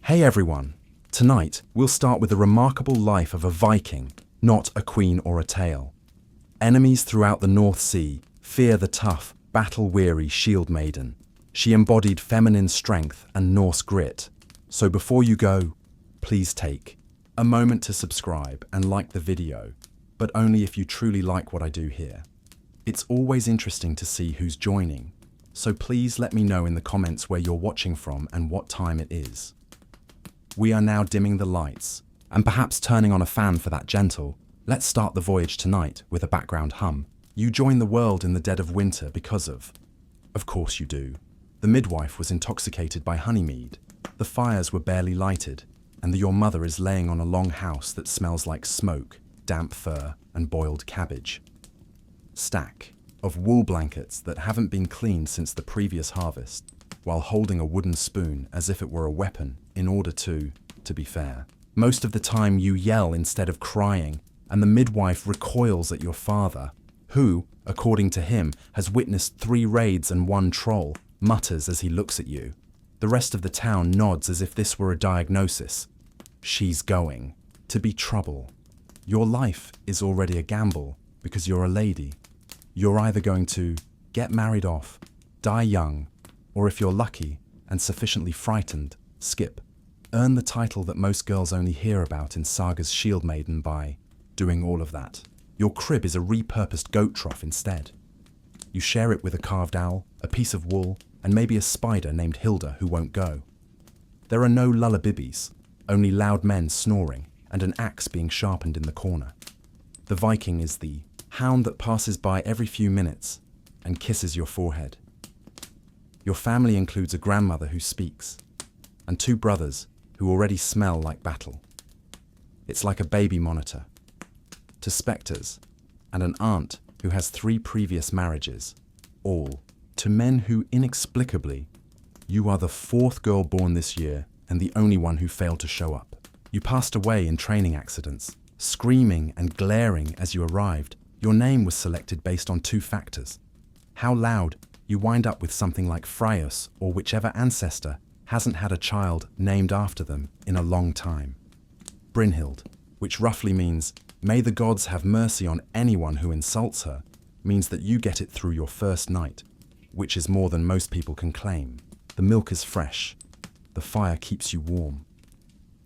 Hey everyone! Tonight, we'll start with the remarkable life of a Viking, not a queen or a tale. Enemies throughout the North Sea fear the tough, battle-weary Shieldmaiden. She embodied feminine strength and Norse grit. So before you go, please take a moment to subscribe and like the video, but only if you truly like what I do here. It's always interesting to see who's joining, so please let me know in the comments where you're watching from and what time it is. We are now dimming the lights, and perhaps turning on a fan for that gentle, let's start the voyage tonight with a background hum. You join the world in the dead of winter because of course you do. The midwife was intoxicated by honeymead, the fires were barely lighted, and your mother is laying on a long house that smells like smoke, damp fur, and boiled cabbage. Stack of wool blankets that haven't been cleaned since the previous harvest, while holding a wooden spoon as if it were a weapon in order to be fair. Most of the time you yell instead of crying, and the midwife recoils at your father, who, according to him, has witnessed 3 raids and 1 troll, mutters as he looks at you. The rest of the town nods as if this were a diagnosis. She's going to be trouble. Your life is already a gamble because you're a lady. You're either going to get married off, die young, or if you're lucky and sufficiently frightened, skip. Earn the title that most girls only hear about in sagas Shieldmaiden by doing all of that. Your crib is a repurposed goat trough instead. You share it with a carved owl, a piece of wool, and maybe a spider named Hilda who won't go. There are no lullabibbies, only loud men snoring and an axe being sharpened in the corner. The Viking is the hound that passes by every few minutes and kisses your forehead. Your family includes a grandmother who speaks, and 2 brothers who already smell like battle. It's like a baby monitor to spectres, and an aunt who has 3 previous marriages, all to men who inexplicably, you are the 4th girl born this year and the only one who failed to show up. You passed away in training accidents, screaming and glaring as you arrived. Your name was selected based on 2 factors. How loud you wind up with something like Freyus or whichever ancestor hasn't had a child named after them in a long time. Brynhild, which roughly means, may the gods have mercy on anyone who insults her, means that you get it through your first night, which is more than most people can claim. The milk is fresh. The fire keeps you warm.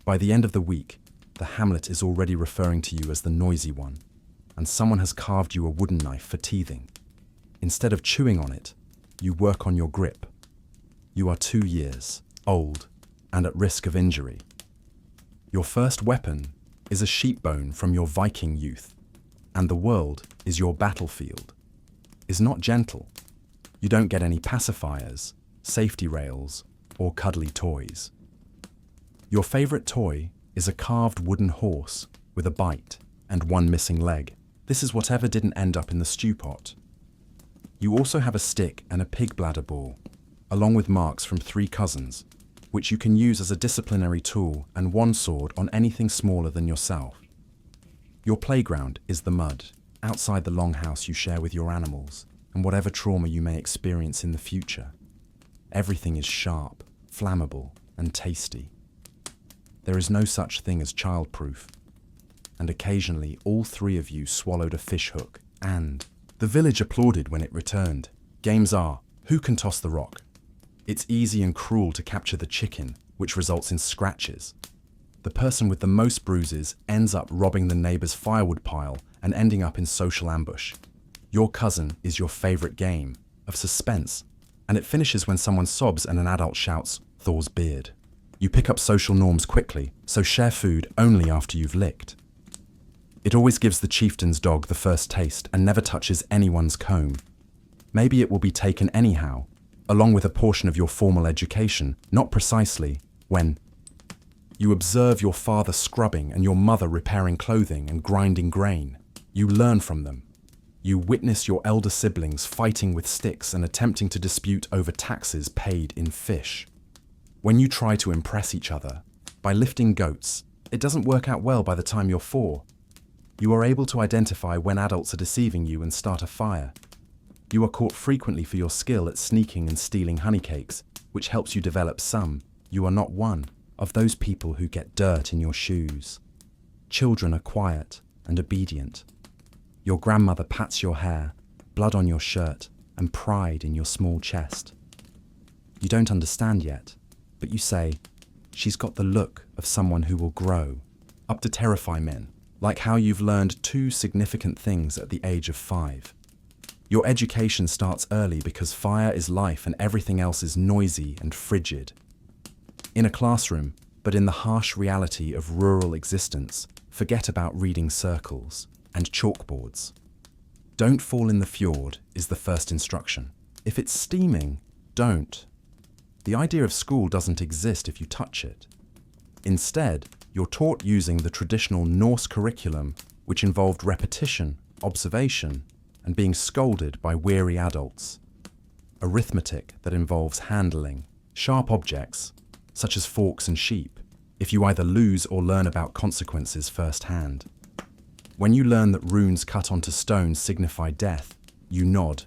By the end of the week, the hamlet is already referring to you as the noisy one, and someone has carved you a wooden knife for teething. Instead of chewing on it, you work on your grip. You are 2 years old and at risk of injury. Your first weapon is a sheep bone from your Viking youth, and the world is your battlefield. Is not gentle. You don't get any pacifiers, safety rails, or cuddly toys. Your favorite toy is a carved wooden horse with a bite and 1 missing leg. This is whatever didn't end up in the stew pot. You also have a stick and a pig bladder ball, along with marks from 3 cousins, which you can use as a disciplinary tool, and 1 sword on anything smaller than yourself. Your playground is the mud, outside the longhouse you share with your animals, and whatever trauma you may experience in the future. Everything is sharp, flammable, and tasty. There is no such thing as childproof, and occasionally all 3 of you swallowed a fish hook, and the village applauded when it returned. Games are, who can toss the rock? It's easy and cruel to capture the chicken, which results in scratches. The person with the most bruises ends up robbing the neighbor's firewood pile and ending up in social ambush. Your cousin is your favorite game of suspense, and it finishes when someone sobs and an adult shouts, Thor's beard. You pick up social norms quickly, so share food only after you've licked. It always gives the chieftain's dog the first taste and never touches anyone's comb. Maybe it will be taken anyhow, along with a portion of your formal education, not precisely, when you observe your father scrubbing and your mother repairing clothing and grinding grain. You learn from them. You witness your elder siblings fighting with sticks and attempting to dispute over taxes paid in fish. When you try to impress each other by lifting goats, it doesn't work out well by the time you're 4. You are able to identify when adults are deceiving you and start a fire. You are caught frequently for your skill at sneaking and stealing honeycakes, which helps you develop some, you are not one, of those people who get dirt in your shoes. Children are quiet and obedient. Your grandmother pats your hair, blood on your shirt, and pride in your small chest. You don't understand yet, but you say, "She's got the look of someone who will grow," up to terrify men, like how you've learned 2 significant things at the age of 5. Your education starts early because fire is life and everything else is noisy and frigid. In a classroom, but in the harsh reality of rural existence, forget about reading circles and chalkboards. Don't fall in the fjord is the first instruction. If it's steaming, don't. The idea of school doesn't exist if you touch it. Instead, you're taught using the traditional Norse curriculum, which involved repetition, observation, and being scolded by weary adults. Arithmetic that involves handling sharp objects, such as forks and sheep, if you either lose or learn about consequences firsthand. When you learn that runes cut onto stone signify death, you nod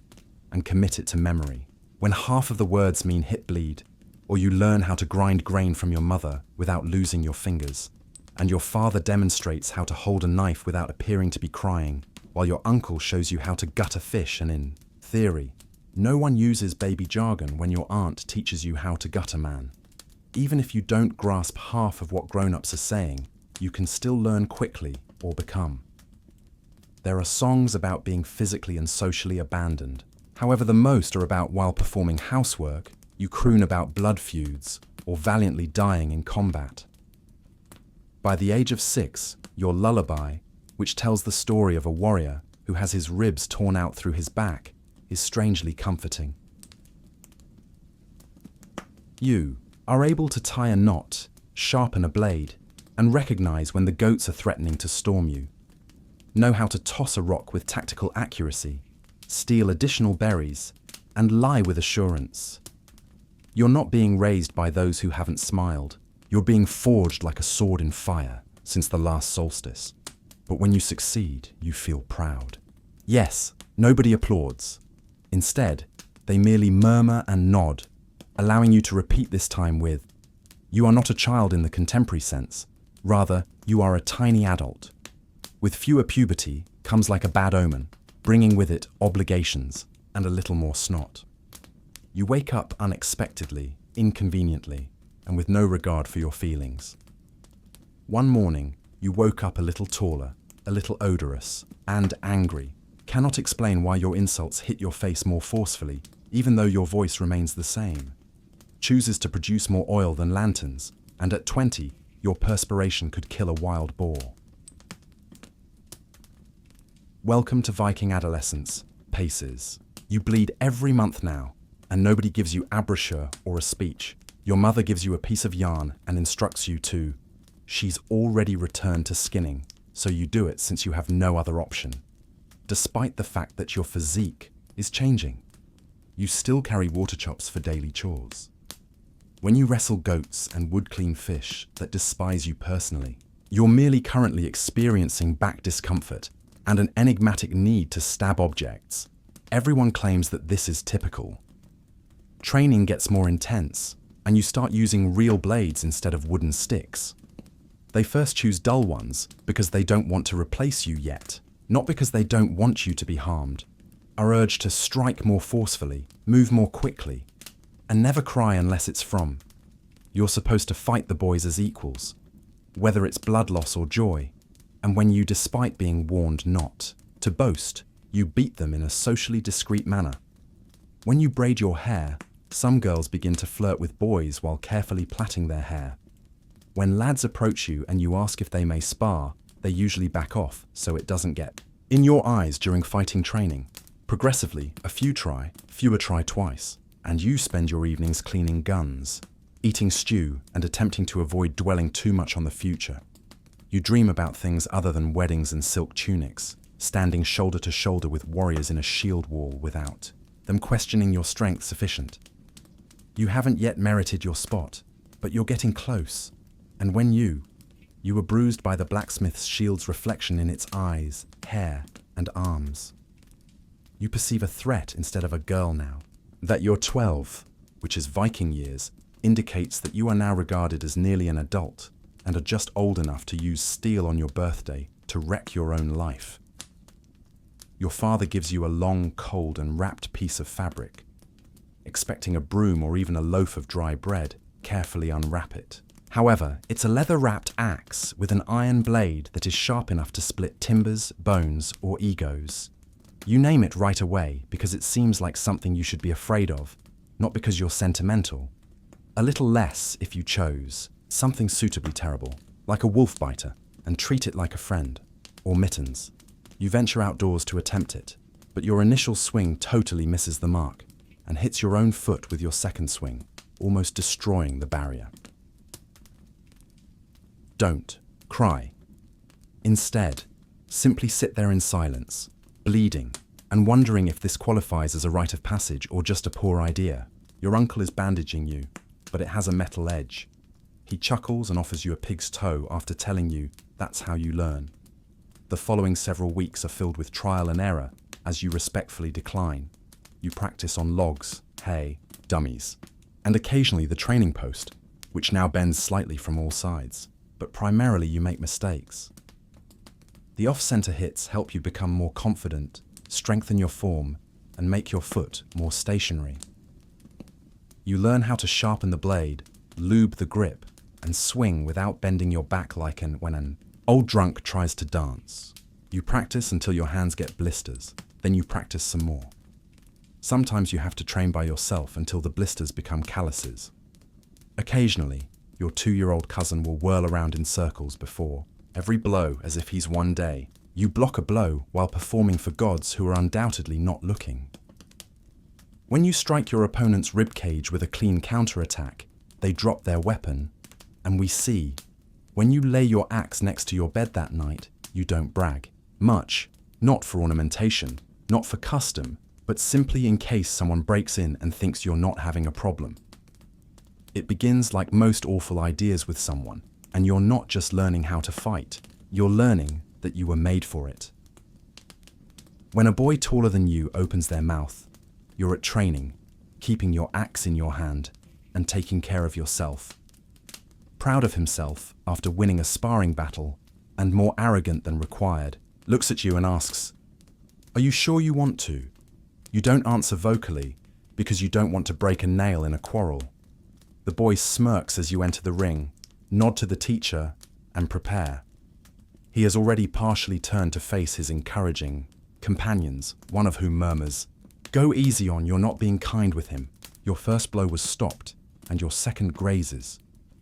and commit it to memory. When half of the words mean hip bleed, or you learn how to grind grain from your mother without losing your fingers, and your father demonstrates how to hold a knife without appearing to be crying, while your uncle shows you how to gut a fish, and in theory, no one uses baby jargon when your aunt teaches you how to gut a man. Even if you don't grasp half of what grown-ups are saying, you can still learn quickly or become. There are songs about being physically and socially abandoned. However, the most are about while performing housework, you croon about blood feuds or valiantly dying in combat. By the age of 6, your lullaby, which tells the story of a warrior who has his ribs torn out through his back, is strangely comforting. You are able to tie a knot, sharpen a blade, and recognize when the goats are threatening to storm you. Know how to toss a rock with tactical accuracy, steal additional berries, and lie with assurance. You're not being raised by those who haven't smiled. You're being forged like a sword in fire since the last solstice. But when you succeed, you feel proud. Yes, nobody applauds. Instead, they merely murmur and nod, allowing you to repeat this time with, "You are not a child in the contemporary sense. Rather, you are a tiny adult." With fewer puberty comes like a bad omen, bringing with it obligations and a little more snot. You wake up unexpectedly, inconveniently, and with no regard for your feelings. One morning, you woke up a little taller, a little odorous, and angry. Cannot explain why your insults hit your face more forcefully, even though your voice remains the same. Chooses to produce more oil than lanterns, and at 20, your perspiration could kill a wild boar. Welcome to Viking adolescence, paces. You bleed every month now, and nobody gives you abrasure or a speech. Your mother gives you a piece of yarn and instructs you to. She's already returned to skinning, so you do it since you have no other option. Despite the fact that your physique is changing, you still carry water chops for daily chores. When you wrestle goats and wood clean fish that despise you personally, you're merely currently experiencing back discomfort and an enigmatic need to stab objects. Everyone claims that this is typical. Training gets more intense, and you start using real blades instead of wooden sticks. They first choose dull ones because they don't want to replace you yet, not because they don't want you to be harmed. Are urged to strike more forcefully, move more quickly, and never cry unless it's from. You're supposed to fight the boys as equals, whether it's blood loss or joy, and when you, despite being warned not to boast, you beat them in a socially discreet manner. When you braid your hair, some girls begin to flirt with boys while carefully plaiting their hair. When lads approach you and you ask if they may spar, they usually back off so it doesn't get in your eyes during fighting training. Progressively, a few try, fewer try twice, and you spend your evenings cleaning guns, eating stew, and attempting to avoid dwelling too much on the future. You dream about things other than weddings and silk tunics, standing shoulder to shoulder with warriors in a shield wall without them questioning your strength sufficient. You haven't yet merited your spot, but you're getting close, and when you were bruised by the blacksmith's shield's reflection in its eyes, hair, and arms. You perceive a threat instead of a girl now. That you're 12, which is Viking years, indicates that you are now regarded as nearly an adult and are just old enough to use steel on your birthday to wreck your own life. Your father gives you a long, cold and wrapped piece of fabric. Expecting a broom or even a loaf of dry bread, carefully unwrap it. However, it's a leather-wrapped axe with an iron blade that is sharp enough to split timbers, bones, or egos. You name it right away because it seems like something you should be afraid of, not because you're sentimental. A little less, if you chose, something suitably terrible, like a wolf biter, and treat it like a friend, or mittens. You venture outdoors to attempt it, but your initial swing totally misses the mark and hits your own foot with your second swing, almost destroying the barrier. Don't cry. Instead, simply sit there in silence, bleeding, and wondering if this qualifies as a rite of passage or just a poor idea. Your uncle is bandaging you, but it has a metal edge. He chuckles and offers you a pig's toe after telling you that's how you learn. The following several weeks are filled with trial and error as you respectfully decline. You practice on logs, hay, dummies, and occasionally the training post, which now bends slightly from all sides. But primarily you make mistakes. The off-center hits help you become more confident, strengthen your form, and make your foot more stationary. You learn how to sharpen the blade, lube the grip, and swing without bending your back like when an old drunk tries to dance. You practice until your hands get blisters, then you practice some more. Sometimes you have to train by yourself until the blisters become calluses. Occasionally, your 2-year-old cousin will whirl around in circles before every blow as if he's one day. You block a blow while performing for gods who are undoubtedly not looking. When you strike your opponent's ribcage with a clean counterattack, they drop their weapon, and we see, when you lay your axe next to your bed that night, you don't brag. Much, not for ornamentation, not for custom, but simply in case someone breaks in and thinks you're not having a problem. It begins like most awful ideas with someone, and you're not just learning how to fight, you're learning that you were made for it. When a boy taller than you opens their mouth, you're at training, keeping your axe in your hand and taking care of yourself. Proud of himself after winning a sparring battle, and more arrogant than required, looks at you and asks, "Are you sure you want to?" You don't answer vocally because you don't want to break a nail in a quarrel. The boy smirks as you enter the ring, nod to the teacher, and prepare. He has already partially turned to face his encouraging companions, one of whom murmurs, "Go easy on, you're not being kind with him." Your first blow was stopped, and your second grazes.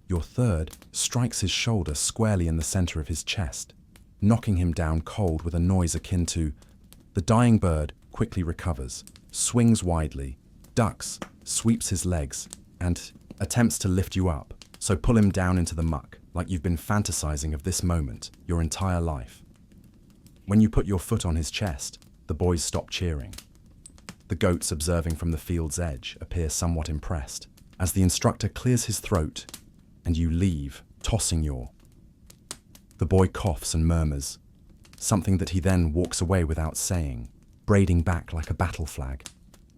Your third strikes his shoulder squarely in the center of his chest, knocking him down cold with a noise akin to. The dying bird quickly recovers, swings widely, ducks, sweeps his legs, and attempts to lift you up, so pull him down into the muck, like you've been fantasizing of this moment your entire life. When you put your foot on his chest, the boys stop cheering. The goats observing from the field's edge appear somewhat impressed, as the instructor clears his throat, and you leave, tossing your. The boy coughs and murmurs, something that he then walks away without saying, braiding back like a battle flag,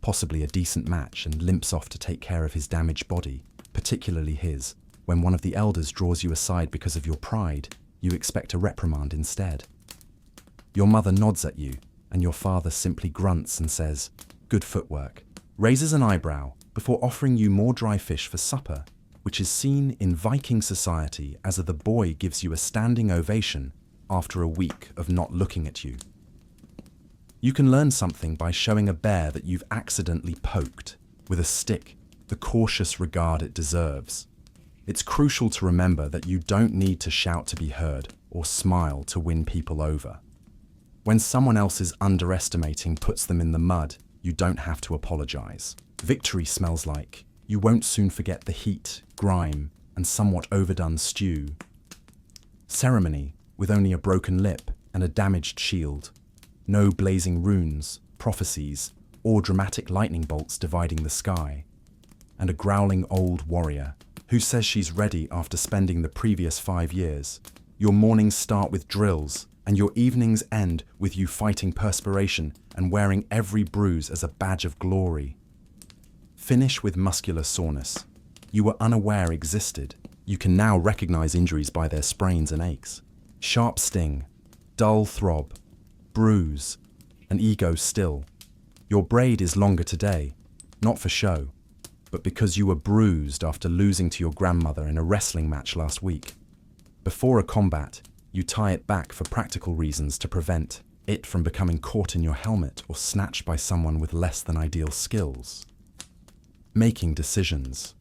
possibly a decent match, and limps off to take care of his damaged body, particularly his. When one of the elders draws you aside because of your pride, you expect a reprimand instead. Your mother nods at you, and your father simply grunts and says, "Good footwork," raises an eyebrow before offering you more dry fish for supper, which is seen in Viking society as the boy gives you a standing ovation after a week of not looking at you. You can learn something by showing a bear that you've accidentally poked with a stick the cautious regard it deserves. It's crucial to remember that you don't need to shout to be heard or smile to win people over. When someone else's underestimating puts them in the mud, you don't have to apologize. Victory smells like you won't soon forget the heat, grime, and somewhat overdone stew. Ceremony with only a broken lip and a damaged shield. No blazing runes, prophecies, or dramatic lightning bolts dividing the sky. And a growling old warrior who says she's ready after spending the previous 5 years. Your mornings start with drills, and your evenings end with you fighting perspiration and wearing every bruise as a badge of glory. Finish with muscular soreness. you were unaware existed. You can now recognize injuries by their sprains and aches. Sharp sting, dull throb, bruise, an ego still. Your braid is longer today, not for show, but because you were bruised after losing to your grandmother in a wrestling match last week. Before a combat, you tie it back for practical reasons to prevent it from becoming caught in your helmet or snatched by someone with less than ideal skills. Making decisions.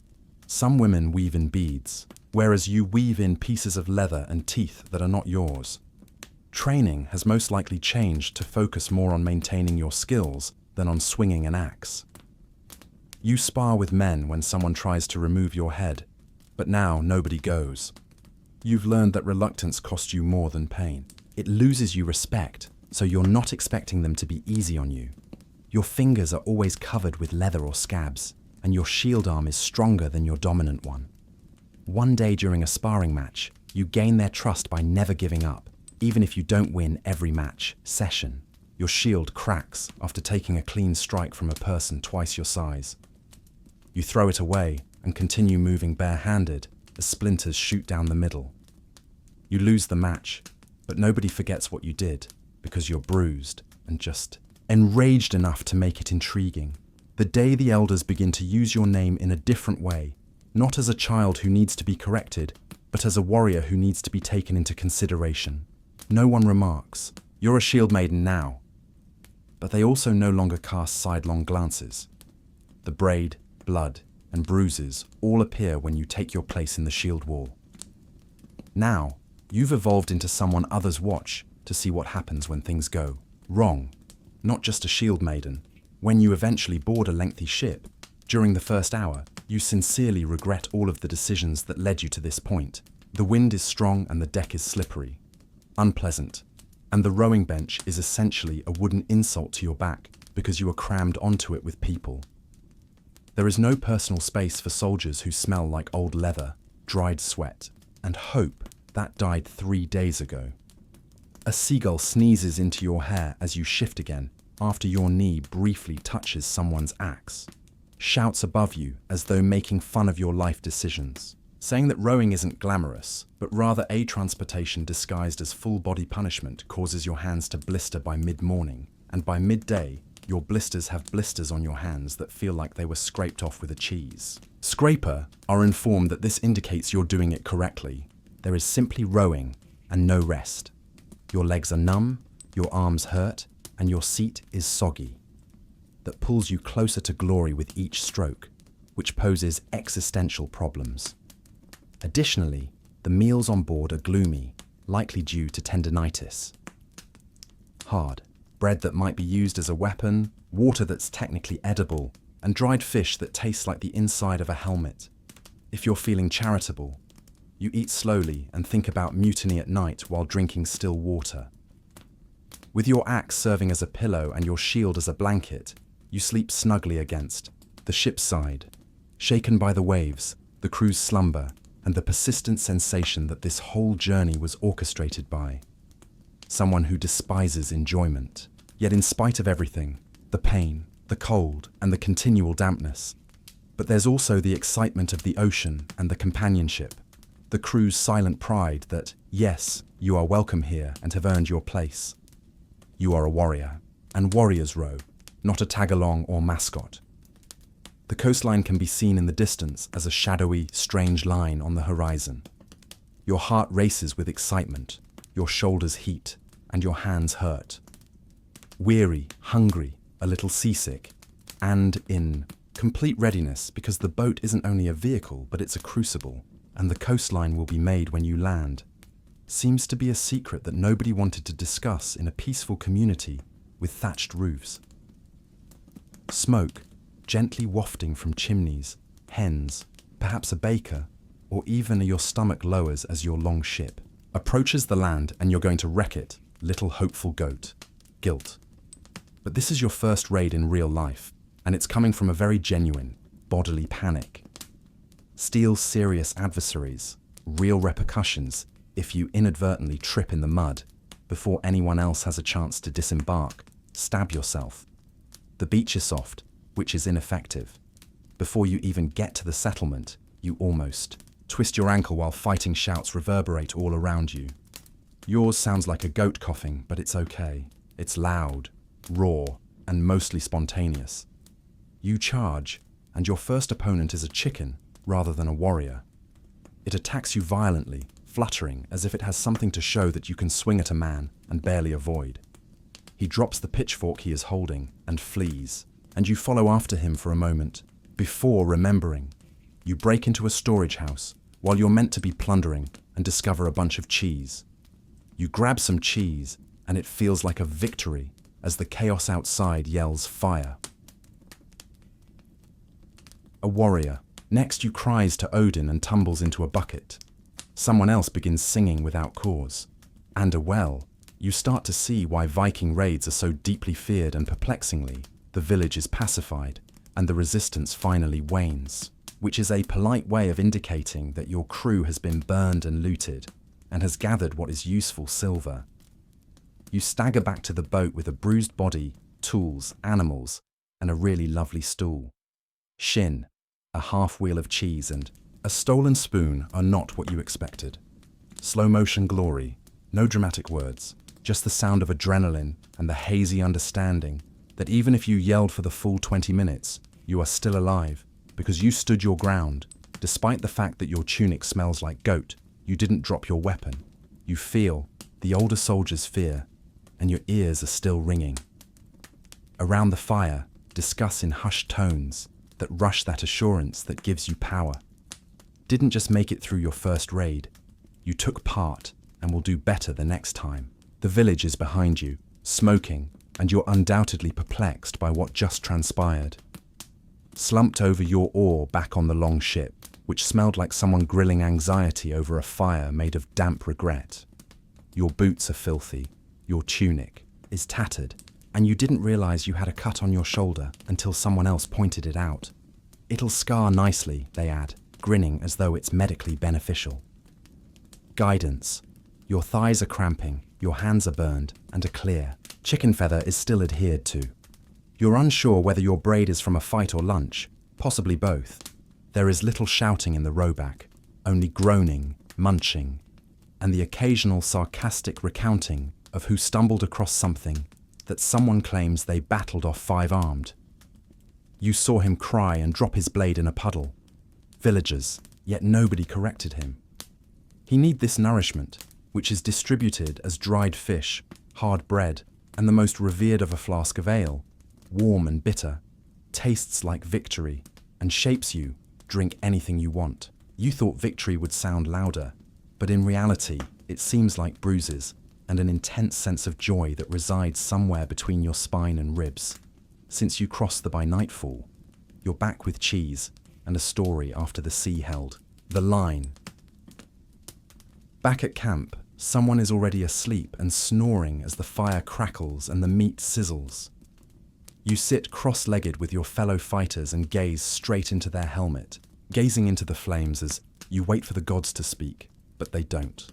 Some women weave in beads, whereas you weave in pieces of leather and teeth that are not yours. Training has most likely changed to focus more on maintaining your skills than on swinging an axe. You spar with men when someone tries to remove your head, but now nobody goes. You've learned that reluctance costs you more than pain. It loses you respect, so you're not expecting them to be easy on you. Your fingers are always covered with leather or scabs, and your shield arm is stronger than your dominant one. One day during a sparring match, you gain their trust by never giving up, even if you don't win every match session. Your shield cracks after taking a clean strike from a person twice your size. You throw it away and continue moving barehanded as splinters shoot down the middle. You lose the match, but nobody forgets what you did because you're bruised and just enraged enough to make it intriguing. The day the elders begin to use your name in a different way, not as a child who needs to be corrected, but as a warrior who needs to be taken into consideration. No one remarks, "You're a Shieldmaiden now." But they also no longer cast sidelong glances. The braid, blood, and bruises all appear when you take your place in the shield wall. Now, you've evolved into someone others watch to see what happens when things go wrong. Not just a Shieldmaiden. When you eventually board a lengthy ship, during the first hour, you sincerely regret all of the decisions that led you to this point. The wind is strong and the deck is slippery. Unpleasant. And the rowing bench is essentially a wooden insult to your back because you are crammed onto it with people. There is no personal space for soldiers who smell like old leather, dried sweat, and hope that died 3 days ago. A seagull sneezes into your hair as you shift again after your knee briefly touches someone's axe. Shouts above you as though making fun of your life decisions, saying that rowing isn't glamorous, but rather a transportation disguised as full-body punishment causes your hands to blister by mid-morning, and by midday, your blisters have blisters on your hands that feel like they were scraped off with a cheese. Scraper are informed that this indicates you're doing it correctly. There is simply rowing and no rest. Your legs are numb, your arms hurt, and your seat is soggy. That pulls you closer to glory with each stroke, which poses existential problems. Additionally, the meals on board are gloomy, likely due to tendinitis. Hard. Bread that might be used as a weapon, water that's technically edible, and dried fish that tastes like the inside of a helmet. If you're feeling charitable, you eat slowly and think about mutiny at night while drinking still water. With your axe serving as a pillow and your shield as a blanket, you sleep snugly against the ship's side. Shaken by the waves, the crew's slumber, and the persistent sensation that this whole journey was orchestrated by someone who despises enjoyment. Yet in spite of everything, the pain, the cold, and the continual dampness, but there's also the excitement of the ocean and the companionship, the crew's silent pride that, yes, you are welcome here and have earned your place. You are a warrior, and warriors row, not a tag-along or mascot. The coastline can be seen in the distance as a shadowy, strange line on the horizon. Your heart races with excitement, your shoulders heat, and your hands hurt. Weary, hungry, a little seasick, and in complete readiness because the boat isn't only a vehicle, but it's a crucible, and the coastline will be made when you land. Seems to be a secret that nobody wanted to discuss in a peaceful community with thatched roofs. Smoke, gently wafting from chimneys, hens, perhaps a baker, or even your stomach lowers as your long ship approaches the land and you're going to wreck it, little hopeful goat. Guilt. But this is your first raid in real life, and it's coming from a very genuine, bodily panic. Steel's serious adversaries, real repercussions if you inadvertently trip in the mud before anyone else has a chance to disembark, stab yourself. The beach is soft, which is ineffective. Before you even get to the settlement, You almost twist your ankle while fighting shouts reverberate all around you. Yours sounds like a goat coughing, but it's okay. It's loud, raw, and mostly spontaneous. You charge, and your first opponent is a chicken rather than a warrior. It attacks you violently, fluttering as if it has something to show that you can swing at a man and barely avoid. He drops the pitchfork he is holding and flees, and you follow after him for a moment, before remembering. You break into a storage house while you're meant to be plundering and discover a bunch of cheese. You grab some cheese, and it feels like a victory as the chaos outside yells fire. A warrior. Next you cries to Odin and tumbles into a bucket. Someone else begins singing without cause. And a well. You start to see why Viking raids are so deeply feared, and perplexingly, the village is pacified and the resistance finally wanes, which is a polite way of indicating that your crew has been burned and looted and has gathered what is useful silver. You stagger back to the boat with a bruised body, tools, animals, and a really lovely stool. Shin, a half wheel of cheese, and a stolen spoon are not what you expected. Slow motion glory, no dramatic words, just the sound of adrenaline and the hazy understanding that even if you yelled for the full 20 minutes, you are still alive because you stood your ground. Despite the fact that your tunic smells like goat, you didn't drop your weapon. You feel the older soldier's fear, and your ears are still ringing. Around the fire, discuss in hushed tones that rush that assurance that gives you power. Didn't just make it through your first raid. You took part and will do better the next time. The village is behind you, smoking, and you're undoubtedly perplexed by what just transpired. Slumped over your oar back on the long ship, which smelled like someone grilling anxiety over a fire made of damp regret. Your boots are filthy, your tunic is tattered, and you didn't realize you had a cut on your shoulder until someone else pointed it out. It'll scar nicely, they add, grinning as though it's medically beneficial. Guidance. Your thighs are cramping, your hands are burned, and are clear. Chicken feather is still adhered to. You're unsure whether your braid is from a fight or lunch, possibly both. There is little shouting in the rowback, only groaning, munching, and the occasional sarcastic recounting of who stumbled across something that someone claims they battled off five-armed. You saw him cry and drop his blade in a puddle. Villagers, yet nobody corrected him. He need this nourishment, which is distributed as dried fish, hard bread, and the most revered of a flask of ale, warm and bitter, tastes like victory, and shapes you, drink anything you want. You thought victory would sound louder, but in reality, it seems like bruises and an intense sense of joy that resides somewhere between your spine and ribs. Since you crossed the by nightfall, you're back with cheese and a story after the sea held. The line. Back at camp, someone is already asleep and snoring as the fire crackles and the meat sizzles. You sit cross-legged with your fellow fighters and gaze straight into their helmet, gazing into the flames as you wait for the gods to speak, but they don't.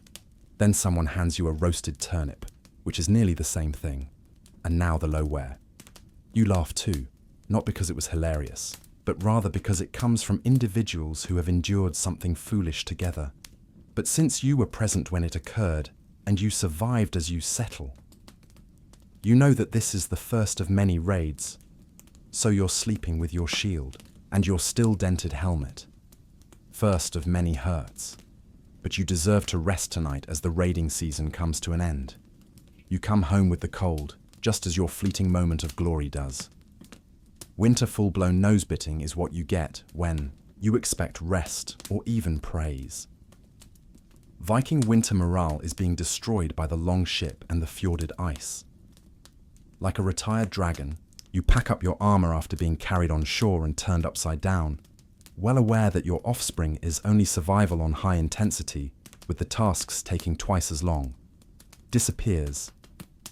Then someone hands you a roasted turnip, which is nearly the same thing, and now the low-ware. You laugh too, not because it was hilarious, but rather because it comes from individuals who have endured something foolish together. But since you were present when it occurred, and you survived as you settle, you know that this is the first of many raids, so you're sleeping with your shield and your still-dented helmet. First of many hurts. But you deserve to rest tonight as the raiding season comes to an end. You come home with the cold, just as your fleeting moment of glory does. Winter full-blown nose-bitting is what you get when you expect rest or even praise. Viking winter morale is being destroyed by the long ship and the fjorded ice. Like a retired dragon, you pack up your armor after being carried on shore and turned upside down, well aware that your offspring is only survival on high intensity, with the tasks taking twice as long, disappears,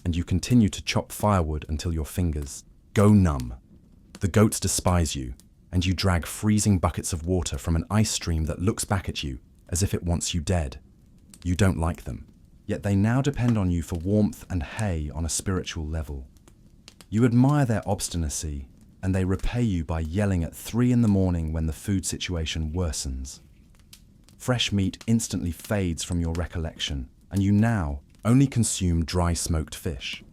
and you continue to chop firewood until your fingers go numb. The goats despise you, and you drag freezing buckets of water from an ice stream that looks back at you as if it wants you dead. You don't like them, yet they now depend on you for warmth and hay on a spiritual level. You admire their obstinacy, and they repay you by yelling at 3 in the morning when the food situation worsens. Fresh meat instantly fades from your recollection, and you now only consume dry smoked fish.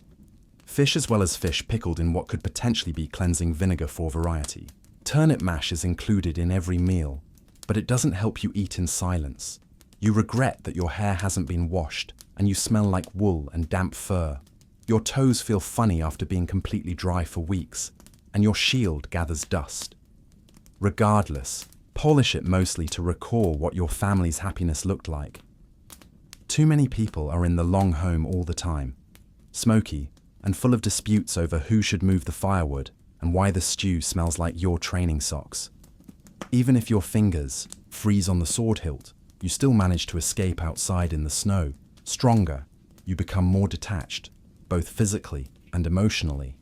Fish as well as fish pickled in what could potentially be cleansing vinegar for variety. Turnip mash is included in every meal, but it doesn't help you eat in silence. You regret that your hair hasn't been washed, and you smell like wool and damp fur. Your toes feel funny after being completely dry for weeks, and your shield gathers dust. Regardless, polish it mostly to recall what your family's happiness looked like. Too many people are in the long home all the time, smoky and full of disputes over who should move the firewood and why the stew smells like your training socks. Even if your fingers freeze on the sword hilt, you still manage to escape outside in the snow. Stronger, you become more detached, both physically and emotionally,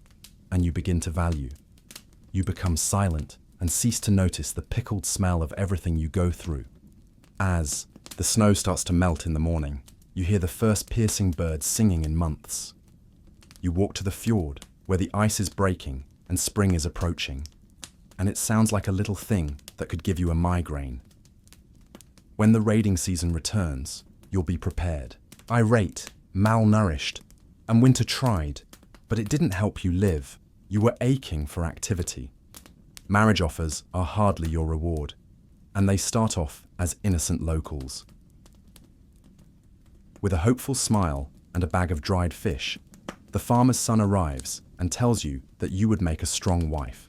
and you begin to value. You become silent and cease to notice the pickled smell of everything you go through. As the snow starts to melt in the morning, you hear the first piercing birds singing in months. You walk to the fjord, where the ice is breaking and spring is approaching, and it sounds like a little thing that could give you a migraine. When the raiding season returns, you'll be prepared, irate, malnourished, and winter tried, but it didn't help you live. You were aching for activity. Marriage offers are hardly your reward, and they start off as innocent locals. With a hopeful smile and a bag of dried fish, the farmer's son arrives and tells you that you would make a strong wife.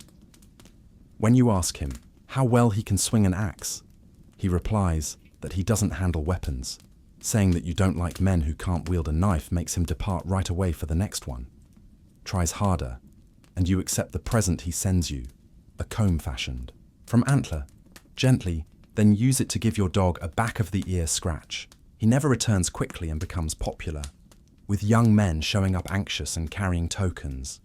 When you ask him how well he can swing an axe, he replies that he doesn't handle weapons. Saying that you don't like men who can't wield a knife makes him depart right away for the next one. Tries harder, and you accept the present he sends you, a comb fashioned from antler. Gently, then use it to give your dog a back-of-the-ear scratch. He never returns quickly and becomes popular, with young men showing up anxious and carrying tokens.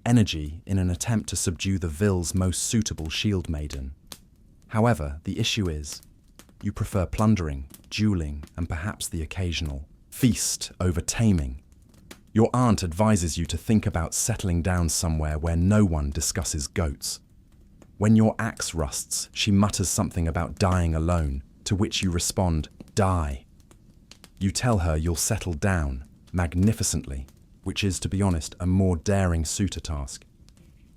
Energy in an attempt to subdue the ville's most suitable Shieldmaiden. However, the issue is, you prefer plundering, dueling, and perhaps the occasional feast over taming. Your aunt advises you to think about settling down somewhere where no one discusses goats. When your axe rusts, she mutters something about dying alone, to which you respond, die. You tell her you'll settle down, magnificently, which is, to be honest, a more daring suitor task.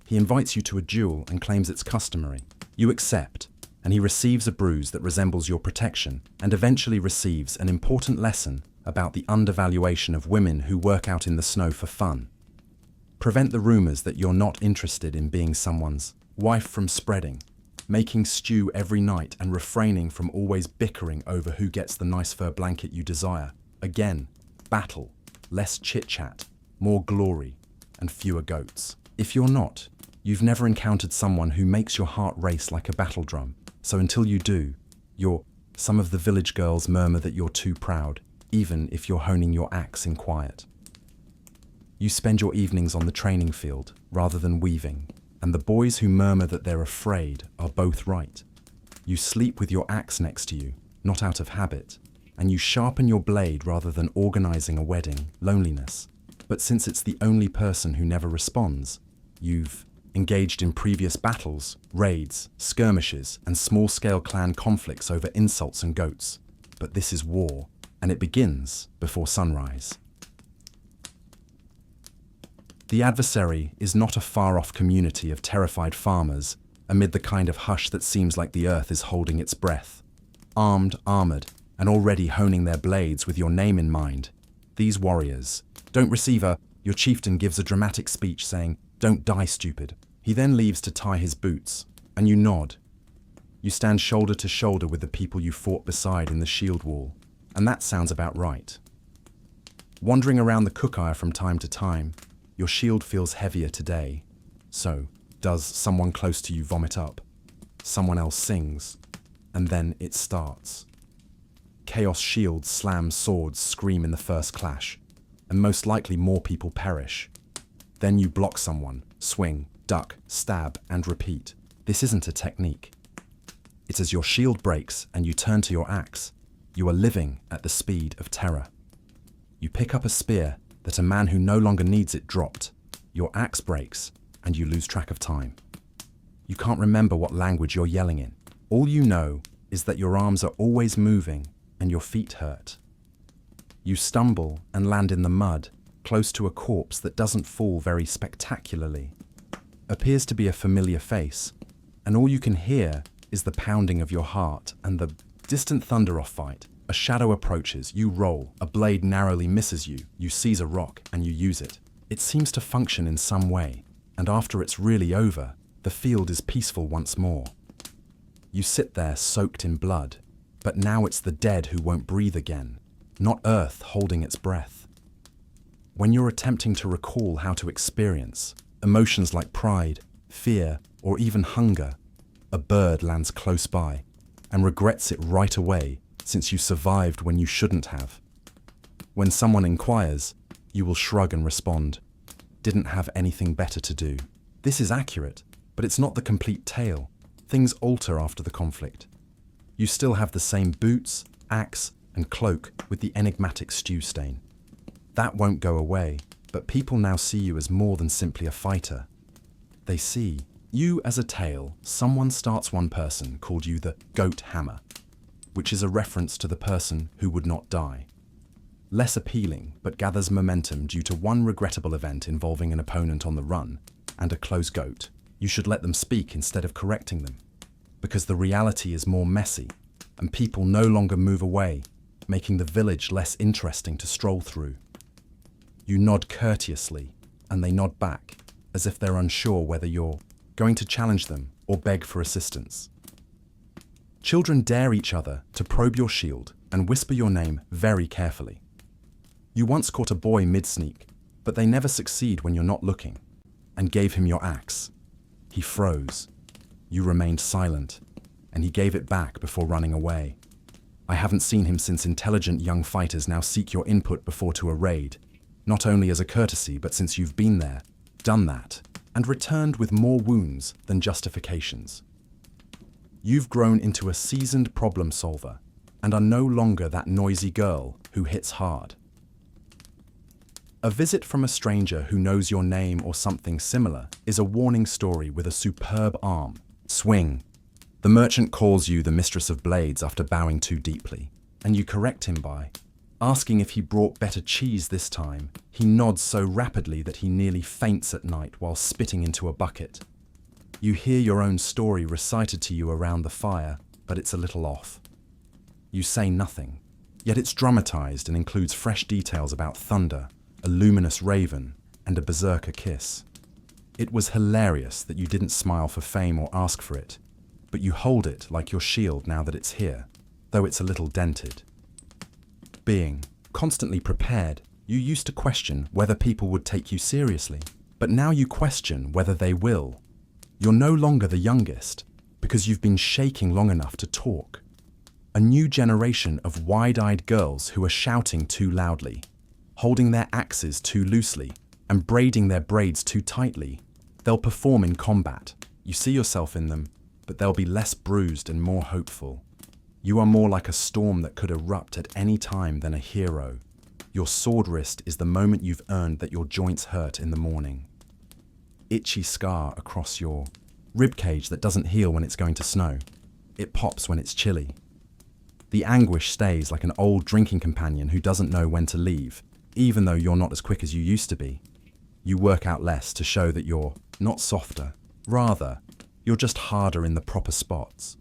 He invites you to a duel and claims it's customary. You accept, and he receives a bruise that resembles your protection, and eventually receives an important lesson about the undervaluation of women who work out in the snow for fun. Prevent the rumors that you're not interested in being someone's wife from spreading, making stew every night and refraining from always bickering over who gets the nice fur blanket you desire. Again, battle, less chit-chat, more glory, and fewer goats. If you're not, you've never encountered someone who makes your heart race like a battle drum. So until you do, some of the village girls murmur that you're too proud, even if you're honing your axe in quiet. You spend your evenings on the training field rather than weaving, and the boys who murmur that they're afraid are both right. You sleep with your axe next to you, not out of habit, and you sharpen your blade rather than organizing a wedding, loneliness. But since it's the only person who never responds, you've engaged in previous battles, raids, skirmishes, and small-scale clan conflicts over insults and goats. But this is war, and it begins before sunrise. The adversary is not a far-off community of terrified farmers amid the kind of hush that seems like the earth is holding its breath. Armed, armored, and already honing their blades with your name in mind, these warriors don't receive your chieftain gives a dramatic speech saying, "Don't die, stupid." He then leaves to tie his boots, and you nod. You stand shoulder to shoulder with the people you fought beside in the shield wall, and that sounds about right. Wandering around the cookire from time to time, your shield feels heavier today. So, does someone close to you vomit up? Someone else sings, and then it starts. Chaos shields slam swords scream in the first clash, and most likely more people perish. Then you block someone, swing, duck, stab, and repeat. This isn't a technique. It's as your shield breaks and you turn to your axe, you are living at the speed of terror. You pick up a spear that a man who no longer needs it dropped. Your axe breaks and you lose track of time. You can't remember what language you're yelling in. All you know is that your arms are always moving and your feet hurt. You stumble and land in the mud, close to a corpse that doesn't fall very spectacularly. Appears to be a familiar face, and all you can hear is the pounding of your heart and the distant thunder of fight. A shadow approaches, you roll, a blade narrowly misses you, you seize a rock and you use it. It seems to function in some way, and after it's really over, the field is peaceful once more. You sit there soaked in blood, but now it's the dead who won't breathe again, not earth holding its breath. When you're attempting to recall how to experience emotions like pride, fear, or even hunger, a bird lands close by and regrets it right away, since you survived when you shouldn't have. When someone inquires, you will shrug and respond, "Didn't have anything better to do." This is accurate, but it's not the complete tale. Things alter after the conflict. You still have the same boots, axe, and cloak with the enigmatic stew stain. That won't go away, but people now see you as more than simply a fighter. They see you as a tale. Someone starts one person called you the Goat Hammer, which is a reference to the person who would not die. Less appealing, but gathers momentum due to one regrettable event involving an opponent on the run and a close goat. You should let them speak instead of correcting them, because the reality is more messy, and people no longer move away, making the village less interesting to stroll through. You nod courteously, and they nod back, as if they're unsure whether you're going to challenge them or beg for assistance. Children dare each other to probe your shield and whisper your name very carefully. You once caught a boy mid-sneak, but they never succeed when you're not looking, and gave him your axe. He froze. You remained silent, and he gave it back before running away. I haven't seen him since intelligent young fighters now seek your input before to a raid, not only as a courtesy, but since you've been there, done that, and returned with more wounds than justifications. You've grown into a seasoned problem solver and are no longer that noisy girl who hits hard. A visit from a stranger who knows your name or something similar is a warning story with a superb arm. Swing. The merchant calls you the mistress of blades after bowing too deeply, and you correct him by asking if he brought better cheese this time. He nods so rapidly that he nearly faints at night while spitting into a bucket. You hear your own story recited to you around the fire, but it's a little off. You say nothing, yet it's dramatized and includes fresh details about thunder, a luminous raven, and a berserker kiss. It was hilarious that you didn't smile for fame or ask for it, but you hold it like your shield now that it's here, though it's a little dented. Being constantly prepared, you used to question whether people would take you seriously, but now you question whether they will. You're no longer the youngest, because you've been shaking long enough to talk. A new generation of wide-eyed girls who are shouting too loudly, holding their axes too loosely, and braiding their braids too tightly. They'll perform in combat. You see yourself in them, but they'll be less bruised and more hopeful. You are more like a storm that could erupt at any time than a hero. Your sword wrist is the moment you've earned that your joints hurt in the morning. Itchy scar across your ribcage that doesn't heal when it's going to snow. It pops when it's chilly. The anguish stays like an old drinking companion who doesn't know when to leave, even though you're not as quick as you used to be. You work out less to show that you're not softer. Rather, you're just harder in the proper spots.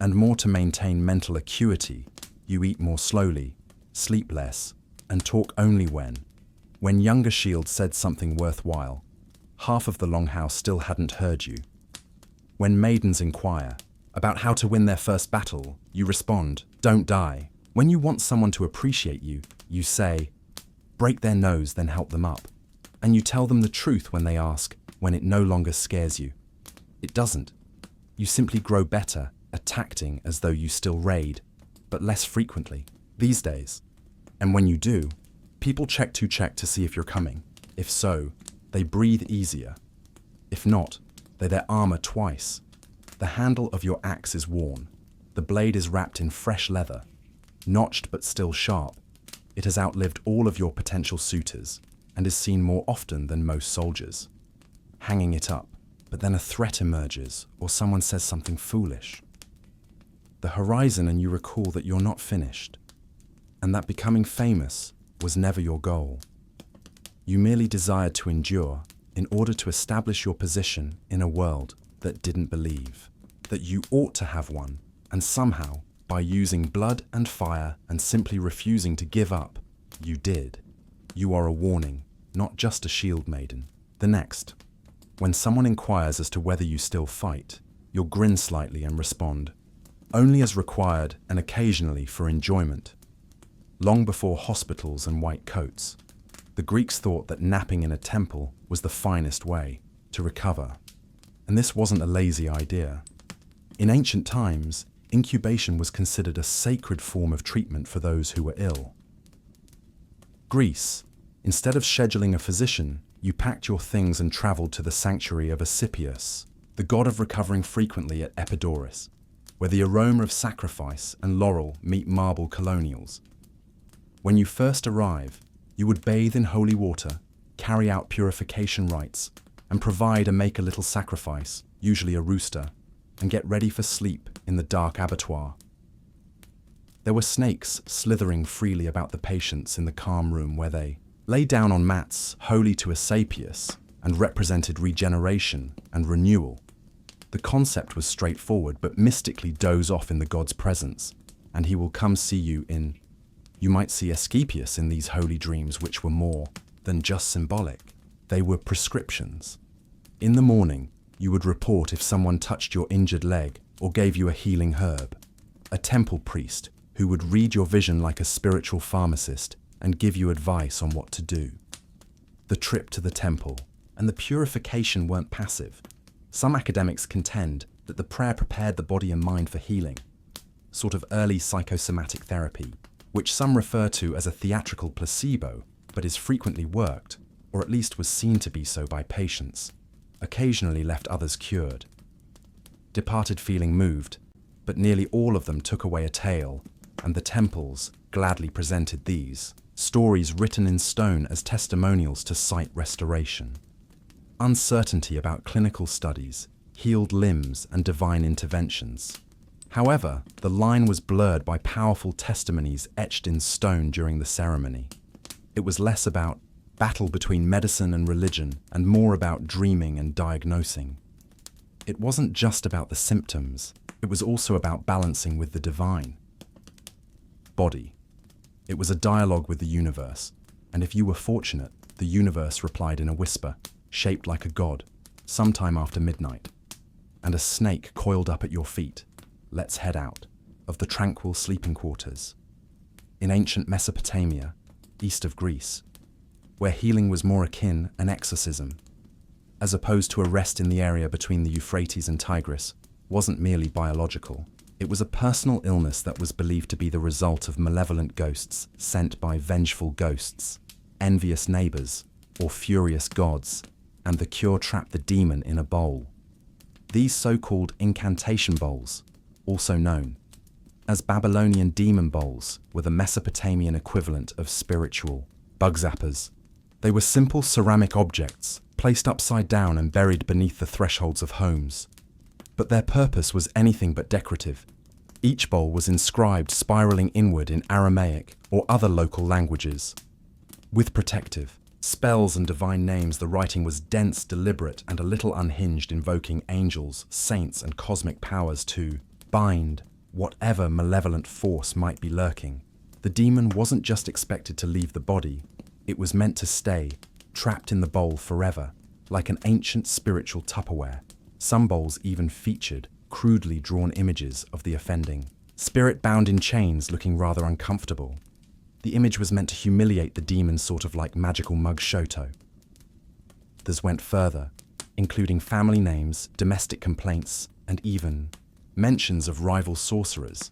And more to maintain mental acuity. You eat more slowly, sleep less, and talk only when younger Shield said something worthwhile. Half of the Longhouse still hadn't heard you. When maidens inquire about how to win their first battle, you respond, "Don't die." When you want someone to appreciate you, you say, "Break their nose, then help them up." And you tell them the truth when they ask, when it no longer scares you. It doesn't. You simply grow better at tacting as though you still raid, but less frequently these days. And when you do, people check to see if you're coming. If so, they breathe easier. If not, they their armor twice. The handle of your axe is worn. The blade is wrapped in fresh leather, notched but still sharp. It has outlived all of your potential suitors and is seen more often than most soldiers. Hanging it up, but then a threat emerges or someone says something foolish. the horizon, and you recall that you're not finished, and that becoming famous was never your goal. You merely desired to endure in order to establish your position in a world that didn't believe that you ought to have one, and somehow, by using blood and fire and simply refusing to give up, you did. You are a warning, not just a Shieldmaiden. The next, when someone inquires as to whether you still fight, you'll grin slightly and respond, only as required and occasionally for enjoyment. Long before hospitals and white coats, the Greeks thought that napping in a temple was the finest way to recover. And this wasn't a lazy idea. In ancient times, incubation was considered a sacred form of treatment for those who were ill. Greece, instead of scheduling a physician, you packed your things and travelled to the sanctuary of Asclepius, the god of recovering frequently at Epidaurus, where the aroma of sacrifice and laurel meet marble colonials. When you first arrive, you would bathe in holy water, carry out purification rites, and provide and make a little sacrifice, usually a rooster, and get ready for sleep in the dark abattoir. There were snakes slithering freely about the patients in the calm room where they lay down on mats holy to Asclepius and represented regeneration and renewal. The concept was straightforward, but mystically doze off in the god's presence, and he will come see you in. You might see Asclepius in these holy dreams, which were more than just symbolic. They were prescriptions. In the morning, you would report if someone touched your injured leg or gave you a healing herb. A temple priest who would read your vision like a spiritual pharmacist and give you advice on what to do. The trip to the temple and the purification weren't passive. Some academics contend that the prayer prepared the body and mind for healing, sort of early psychosomatic therapy, which some refer to as a theatrical placebo, but is frequently worked, or at least was seen to be so by patients, occasionally left others cured. Departed feeling moved, but nearly all of them took away a tale, and the temples gladly presented these stories written in stone as testimonials to sight restoration. Uncertainty about clinical studies, healed limbs, and divine interventions. However, the line was blurred by powerful testimonies etched in stone during the ceremony. It was less about battle between medicine and religion and more about dreaming and diagnosing. It wasn't just about the symptoms, it was also about balancing with the divine. Body. It was a dialogue with the universe, and if you were fortunate, the universe replied in a whisper, shaped like a god, sometime after midnight. And a snake coiled up at your feet. Let's head out of the tranquil sleeping quarters. In ancient Mesopotamia, east of Greece, where healing was more akin an exorcism, as opposed to a rest in the area between the Euphrates and Tigris, wasn't merely biological. It was a personal illness that was believed to be the result of malevolent ghosts sent by vengeful ghosts, envious neighbors, or furious gods, and the cure trapped the demon in a bowl. These so-called incantation bowls, also known as Babylonian demon bowls, were the Mesopotamian equivalent of spiritual bug zappers. They were simple ceramic objects placed upside down and buried beneath the thresholds of homes. But their purpose was anything but decorative. Each bowl was inscribed spiraling inward in Aramaic or other local languages. With protective spells and divine names, the writing was dense, deliberate, and a little unhinged, invoking angels, saints, and cosmic powers to bind whatever malevolent force might be lurking. The demon wasn't just expected to leave the body, it was meant to stay, trapped in the bowl forever, like an ancient spiritual Tupperware. Some bowls even featured crudely drawn images of the offending spirit bound in chains, looking rather uncomfortable. The image was meant to humiliate the demon, sort of like magical mug shoto. Others went further, including family names, domestic complaints, and even mentions of rival sorcerers.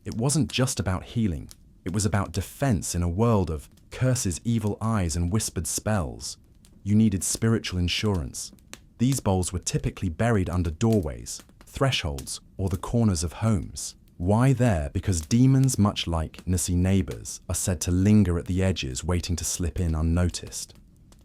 It wasn't just about healing, it was about defense in a world of curses, evil eyes, and whispered spells. You needed spiritual insurance. These bowls were typically buried under doorways, thresholds, or the corners of homes. Why there? Because demons, much like nosy neighbors, are said to linger at the edges, waiting to slip in unnoticed.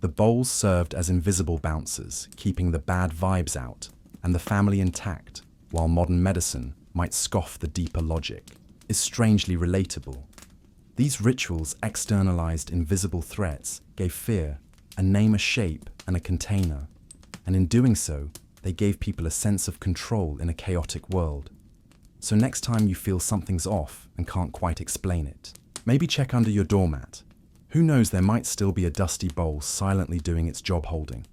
The bowls served as invisible bouncers, keeping the bad vibes out and the family intact, while modern medicine might scoff the deeper logic, is strangely relatable. These rituals externalized invisible threats, gave fear a name, a shape, and a container, and in doing so, they gave people a sense of control in a chaotic world. So next time you feel something's off and can't quite explain it, maybe check under your doormat. Who knows, there might still be a dusty bowl silently doing its job, holding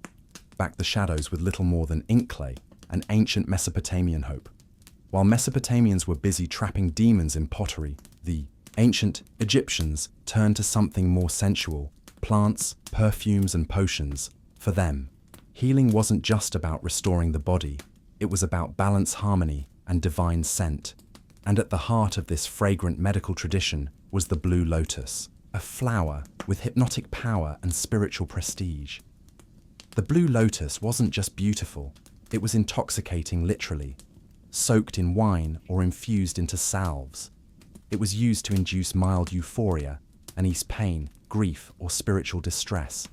back the shadows with little more than ink clay, an ancient Mesopotamian hope. While Mesopotamians were busy trapping demons in pottery, the ancient Egyptians turned to something more sensual: plants, perfumes, and potions. For them, healing wasn't just about restoring the body, it was about balance, harmony, and divine scent. And at the heart of this fragrant medical tradition was the blue lotus, a flower with hypnotic power and spiritual prestige. The blue lotus wasn't just beautiful, it was intoxicating, literally. Soaked in wine or infused into salves, it was used to induce mild euphoria and ease pain, grief, or spiritual distress.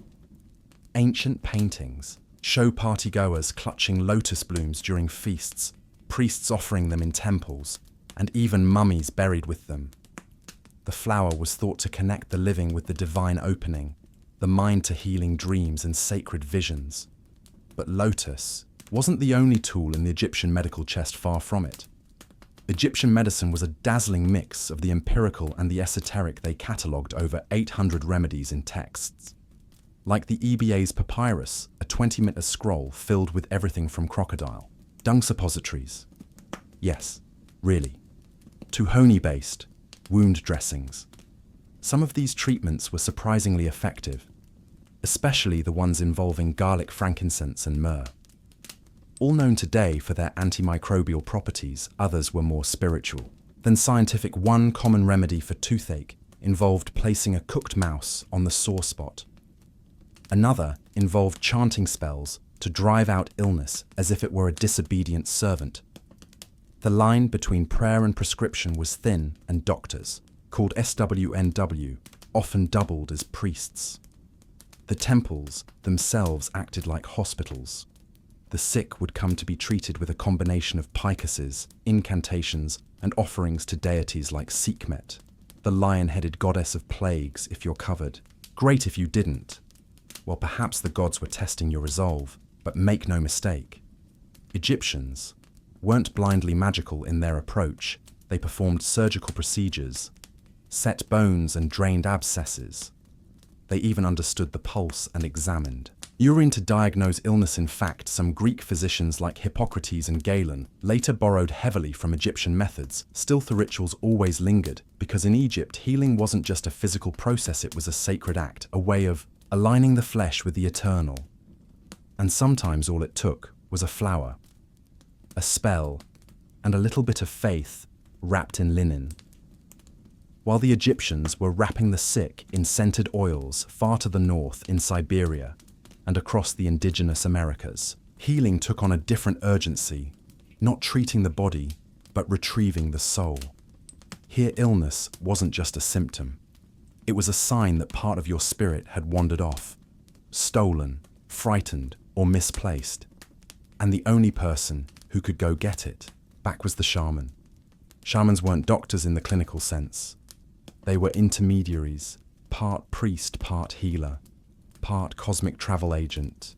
Ancient paintings show partygoers clutching lotus blooms during feasts, priests offering them in temples, and even mummies buried with them. The flower was thought to connect the living with the divine, opening the mind to healing dreams and sacred visions. But lotus wasn't the only tool in the Egyptian medical chest, far from it. Egyptian medicine was a dazzling mix of the empirical and the esoteric. They catalogued over 800 remedies in texts. Like the EBA's papyrus, a 20-meter scroll filled with everything from crocodile dung suppositories, yes, really, to honey-based wound dressings. Some of these treatments were surprisingly effective, especially the ones involving garlic, frankincense, and myrrh. All known today for their antimicrobial properties, others were more spiritual than scientific. One common remedy for toothache involved placing a cooked mouse on the sore spot. Another involved chanting spells to drive out illness as if it were a disobedient servant. The line between prayer and prescription was thin, and doctors, called SWNW, often doubled as priests. The temples themselves acted like hospitals. The sick would come to be treated with a combination of pycases, incantations, and offerings to deities like Sekhmet, the lion-headed goddess of plagues. If you're covered, great. If you didn't, well, perhaps the gods were testing your resolve. But make no mistake, Egyptians weren't blindly magical in their approach. They performed surgical procedures, set bones and drained abscesses. They even understood the pulse and examined urine to diagnose illness. In fact, some Greek physicians like Hippocrates and Galen later borrowed heavily from Egyptian methods. Still, the rituals always lingered, because in Egypt, healing wasn't just a physical process, it was a sacred act, a way of aligning the flesh with the eternal. And sometimes all it took was a flower, a spell, and a little bit of faith wrapped in linen. While the Egyptians were wrapping the sick in scented oils far to the north in Siberia and across the indigenous Americas, healing took on a different urgency, not treating the body, but retrieving the soul. Here, illness wasn't just a symptom. It was a sign that part of your spirit had wandered off, stolen, frightened, or misplaced. And the only person who could go get it back was the shaman. Shamans weren't doctors in the clinical sense. They were intermediaries, part priest, part healer, part cosmic travel agent.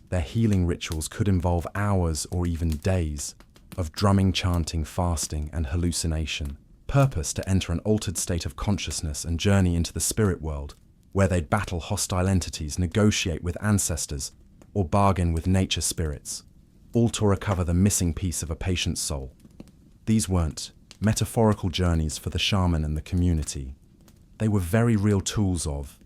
Their healing rituals could involve hours or even days of drumming, chanting, fasting, and hallucination, purpose to enter an altered state of consciousness and journey into the spirit world, where they'd battle hostile entities, negotiate with ancestors, or bargain with nature spirits, all to recover the missing piece of a patient's soul. These weren't metaphorical journeys for the shaman and the community. They were very real tools of.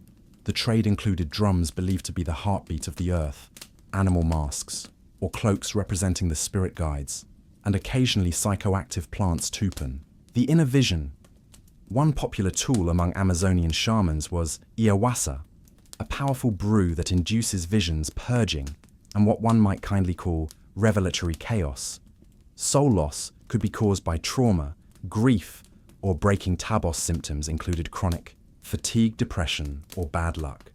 The trade included drums believed to be the heartbeat of the earth, animal masks, or cloaks representing the spirit guides, and occasionally psychoactive plants, tupan. The inner vision. One popular tool among Amazonian shamans was ayahuasca, a powerful brew that induces visions, purging, and what one might kindly call revelatory chaos. Soul loss could be caused by trauma, grief, or breaking tabos. Symptoms included chronic fatigue, depression, or bad luck.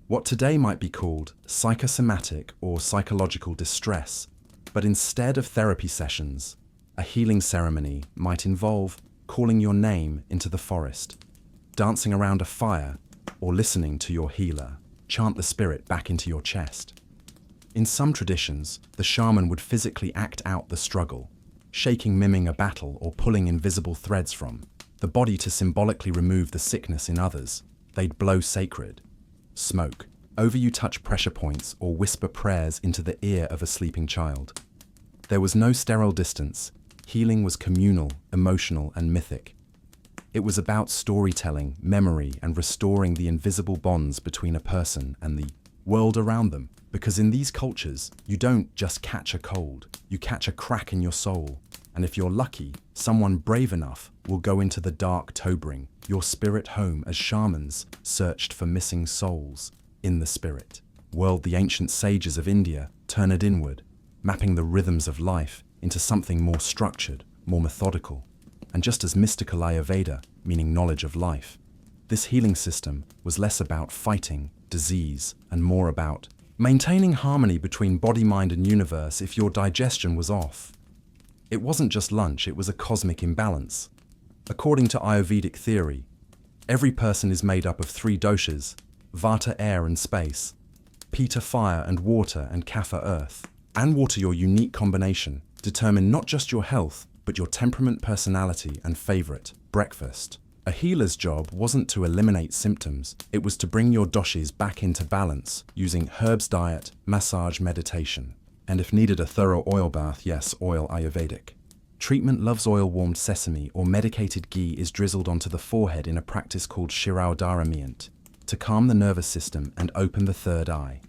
What today might be called psychosomatic or psychological distress, but instead of therapy sessions, A healing ceremony might involve calling your name into the forest, dancing around a fire, or listening to your healer chant the spirit back into your chest. In some traditions, the shaman would physically act out the struggle, shaking, miming a battle, or pulling invisible threads from the body to symbolically remove the sickness. In others, they'd blow sacred smoke over you, touch pressure points, or whisper prayers into the ear of a sleeping child. There was no sterile distance. Healing was communal, emotional, and mythic. It was about storytelling, memory, and restoring the invisible bonds between a person and the world around them. Because in these cultures, you don't just catch a cold, you catch a crack in your soul. And if you're lucky, someone brave enough will go into the dark to bring your spirit home, as shamans searched for missing souls in the spirit world. The ancient sages of India turned inward, mapping the rhythms of life into something more structured, more methodical, and just as mystical. Ayurveda, meaning knowledge of life. This healing system was less about fighting disease and more about maintaining harmony between body, mind, and universe. If your digestion was off, it wasn't just lunch, it was a cosmic imbalance. According to Ayurvedic theory, every person is made up of three doshas: Vata, air and space; Pitta, fire and water; and Kapha, earth and water. Your unique combination determined not just your health, but your temperament, personality, and favorite breakfast. A healer's job wasn't to eliminate symptoms, it was to bring your doshas back into balance using herbs, diet, massage, meditation, and if needed, a thorough oil bath. Yes, oil. Ayurvedic treatment loves oil. Warmed sesame or medicated ghee is drizzled onto the forehead in a practice called Shirodharamiyant to calm the nervous system and open the third eye.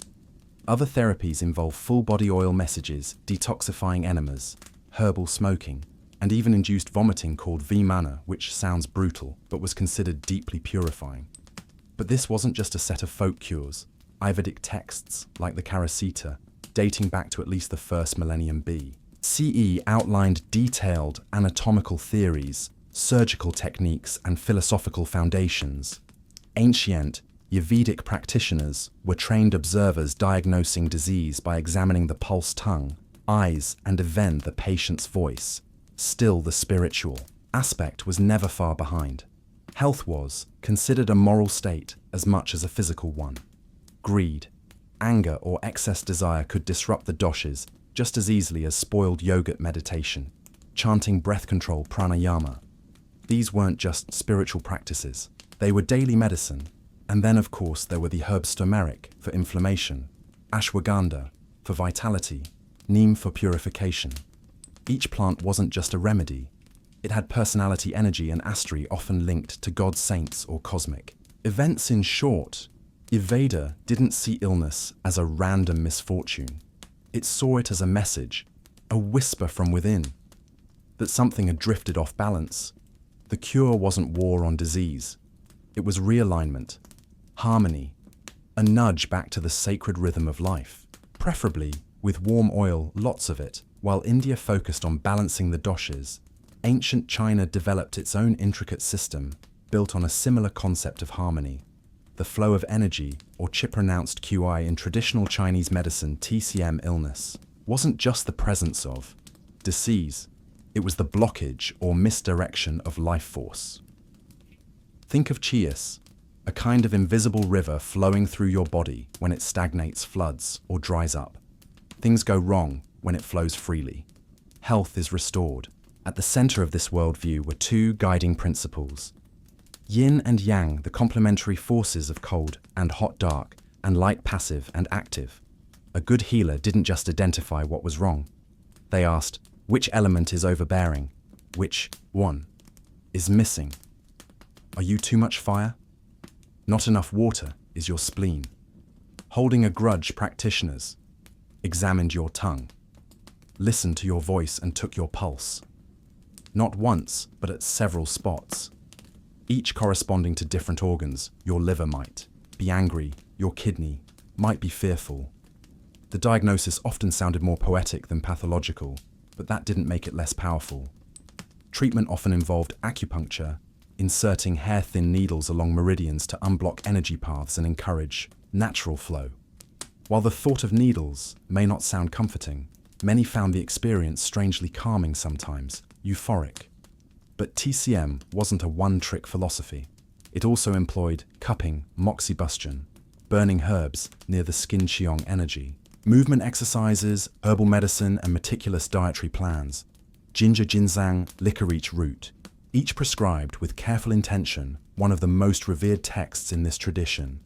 Other therapies involve full-body oil messages, detoxifying enemas, herbal smoking, and even induced vomiting called vimana, which sounds brutal, but was considered deeply purifying. But this wasn't just a set of folk cures. Ayurvedic texts, like the Karasita, dating back to at least the first millennium BCE, outlined detailed anatomical theories, surgical techniques, and philosophical foundations. Ancient Ayurvedic practitioners were trained observers, diagnosing disease by examining the pulse, tongue, eyes, and even the patient's voice. Still, the spiritual aspect was never far behind. Health was considered a moral state as much as a physical one. Greed, anger, or excess desire could disrupt the doshas just as easily as spoiled yogurt. Meditation, chanting, breath control, pranayama. These weren't just spiritual practices, they were daily medicine. And then, of course, there were the herbs: turmeric for inflammation, ashwagandha for vitality, neem for purification. Each plant wasn't just a remedy, it had personality, energy, and astri, often linked to gods, saints, or cosmic events. In short, Ayurveda didn't see illness as a random misfortune. It saw it as a message, a whisper from within, that something had drifted off balance. The cure wasn't war on disease, it was realignment, harmony, a nudge back to the sacred rhythm of life, preferably with warm oil, lots of it. While India focused on balancing the doshas, ancient China developed its own intricate system, built on a similar concept of harmony. The flow of energy, or Qi pronounced Qi in traditional Chinese medicine, TCM. Illness wasn't just the presence of disease, it was the blockage or misdirection of life force. Think of Qi, a kind of invisible river flowing through your body. When it stagnates, floods, or dries up, things go wrong. When it flows freely, health is restored. At the center of this worldview were two guiding principles: yin and yang, the complementary forces of cold and hot, dark and light, passive and active. A good healer didn't just identify what was wrong. They asked, which element is overbearing? Which one is missing? Are you too much fire? Not enough water is your spleen. Holding a grudge? Practitioners examined your tongue, listened to your voice, and took your pulse. Not once, but at several spots, each corresponding to different organs. Your liver might be angry, your kidney might be fearful. The diagnosis often sounded more poetic than pathological, but that didn't make it less powerful. Treatment often involved acupuncture, inserting hair-thin needles along meridians to unblock energy paths and encourage natural flow. While the thought of needles may not sound comforting, Many found the experience strangely calming sometimes, euphoric. But TCM wasn't a one-trick philosophy. It also employed cupping, moxibustion, burning herbs near the skin qiong energy, movement exercises, herbal medicine, and meticulous dietary plans. Ginger ginseng, licorice root, each prescribed with careful intention. One of the most revered texts in this tradition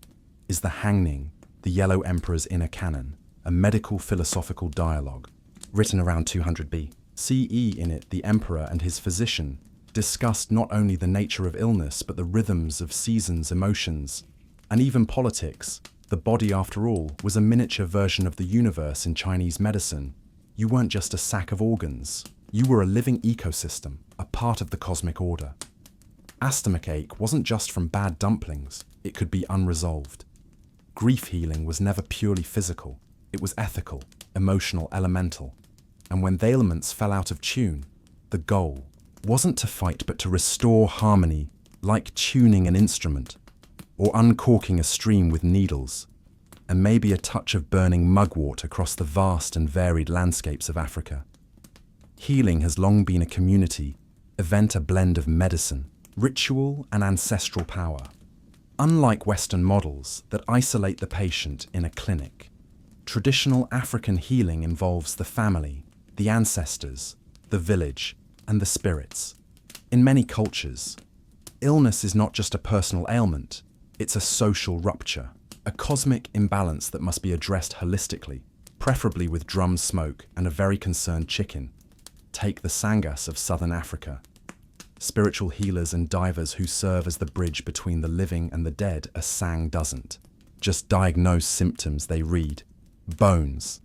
is the Hangning, the Yellow Emperor's Inner Canon, a medical philosophical dialogue. Written around 200 BCE. In it, the emperor and his physician discussed not only the nature of illness, but the rhythms of seasons, emotions, and even politics. The body, after all, was a miniature version of the universe in Chinese medicine. You weren't just a sack of organs. You were a living ecosystem, a part of the cosmic order. Stomach ache wasn't just from bad dumplings, it could be unresolved. Grief healing was never purely physical, it was ethical, emotional, elemental. And when the elements fell out of tune, the goal wasn't to fight but to restore harmony, like tuning an instrument, or uncorking a stream with needles, and maybe a touch of burning mugwort across the vast and varied landscapes of Africa. Healing has long been a community event, a blend of medicine, ritual, and ancestral power. Unlike Western models that isolate the patient in a clinic, traditional African healing involves the family, the ancestors, the village, and the spirits. In many cultures, illness is not just a personal ailment, it's a social rupture, a cosmic imbalance that must be addressed holistically, preferably with drum smoke and a very concerned chicken. Take the Sangas of southern Africa. Spiritual healers and divers who serve as the bridge between the living and the dead. A Sang doesn't just diagnose symptoms, they read bones.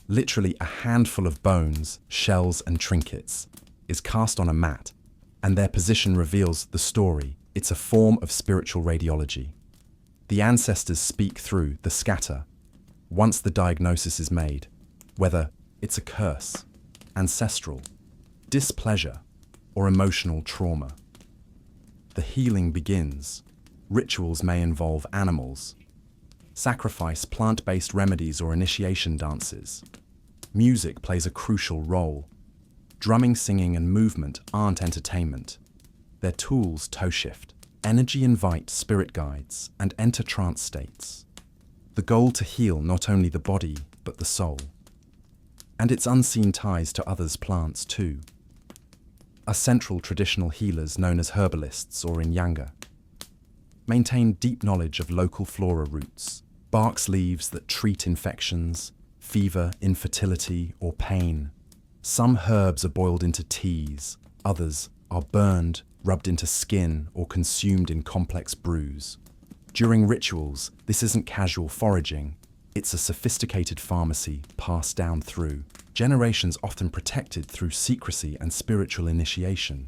Literally a handful of bones, shells, and trinkets is cast on a mat, and their position reveals the story. It's a form of spiritual radiology. The ancestors speak through the scatter once the diagnosis is made, whether it's a curse, ancestral, displeasure, or emotional trauma. The healing begins. Rituals may involve animals, sacrifice, plant-based remedies, or initiation dances. Music plays a crucial role. Drumming, singing, and movement aren't entertainment. They're tools. Toe shift. Energy invite spirit guides and enter trance states. The goal to heal not only the body, but the soul. And its unseen ties to others, plants too. Are central traditional healers known as herbalists or Inyanga. Maintain deep knowledge of local flora roots, barks, leaves that treat infections, fever, infertility, or pain. Some herbs are boiled into teas, others are burned, rubbed into skin, or consumed in complex brews. During rituals, this isn't casual foraging, it's a sophisticated pharmacy passed down through generations, often protected through secrecy and spiritual initiation.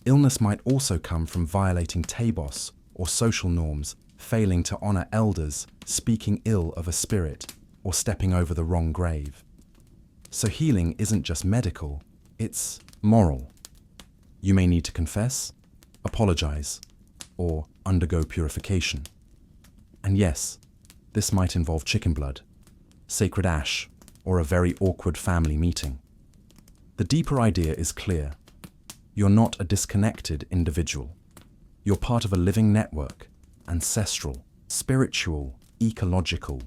Illness might also come from violating tabos or social norms, failing to honor elders, speaking ill of a spirit, or stepping over the wrong grave. So healing isn't just medical, it's moral. You may need to confess, apologize, or undergo purification. And yes, this might involve chicken blood, sacred ash, or a very awkward family meeting. The deeper idea is clear. You're not a disconnected individual. You're part of a living network, ancestral, spiritual, ecological.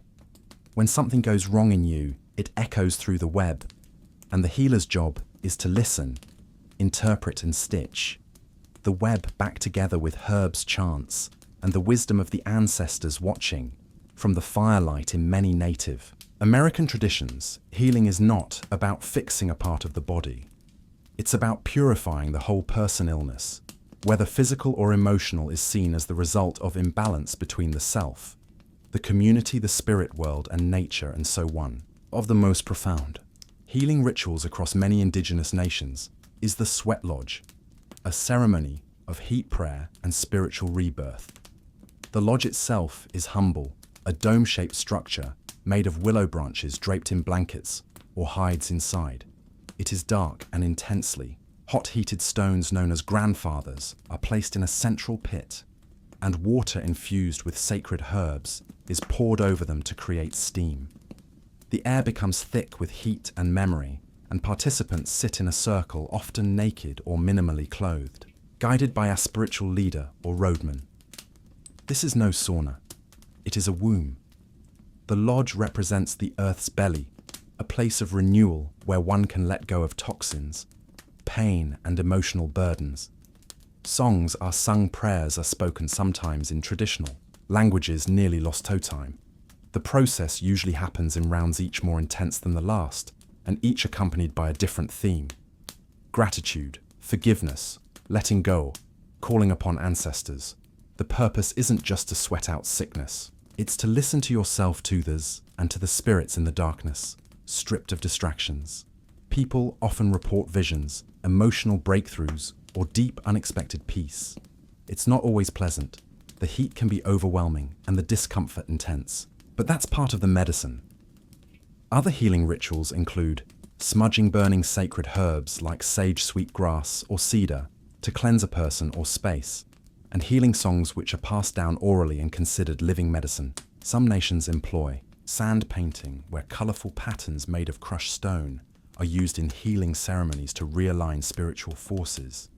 When something goes wrong in you, it echoes through the web, and the healer's job is to listen, interpret, and stitch the web back together with herbs, chants, and the wisdom of the ancestors watching from the firelight. In many Native American traditions, healing is not about fixing a part of the body. It's about purifying the whole person. Illness, whether physical or emotional, is seen as the result of imbalance between the self, the community, the spirit world, and nature, and so one of the most profound healing rituals across many indigenous nations is the sweat lodge, a ceremony of heat prayer and spiritual rebirth. The lodge itself is humble, a dome-shaped structure made of willow branches draped in blankets or hides inside. It is dark and intensely. Hot-heated stones known as grandfathers are placed in a central pit, and water infused with sacred herbs is poured over them to create steam. The air becomes thick with heat and memory, and participants sit in a circle, often naked or minimally clothed, guided by a spiritual leader or roadman. This is no sauna. It is a womb. The lodge represents the earth's belly, a place of renewal where one can let go of toxins, pain, and emotional burdens. Songs are sung, prayers are spoken, sometimes in traditional languages nearly lost to time. The process usually happens in rounds, each more intense than the last, and each accompanied by a different theme. Gratitude, forgiveness, letting go, calling upon ancestors. The purpose isn't just to sweat out sickness. It's to listen to yourself, to others, and to the spirits in the darkness, stripped of distractions. People often report visions, emotional breakthroughs, or deep, unexpected peace. It's not always pleasant. The heat can be overwhelming and the discomfort intense, but that's part of the medicine. Other healing rituals include smudging burning sacred herbs like sage, sweetgrass, or cedar to cleanse a person or space, and healing songs which are passed down orally and considered living medicine. Some nations employ sand painting, where colorful patterns made of crushed stone are used in healing ceremonies to realign spiritual forces.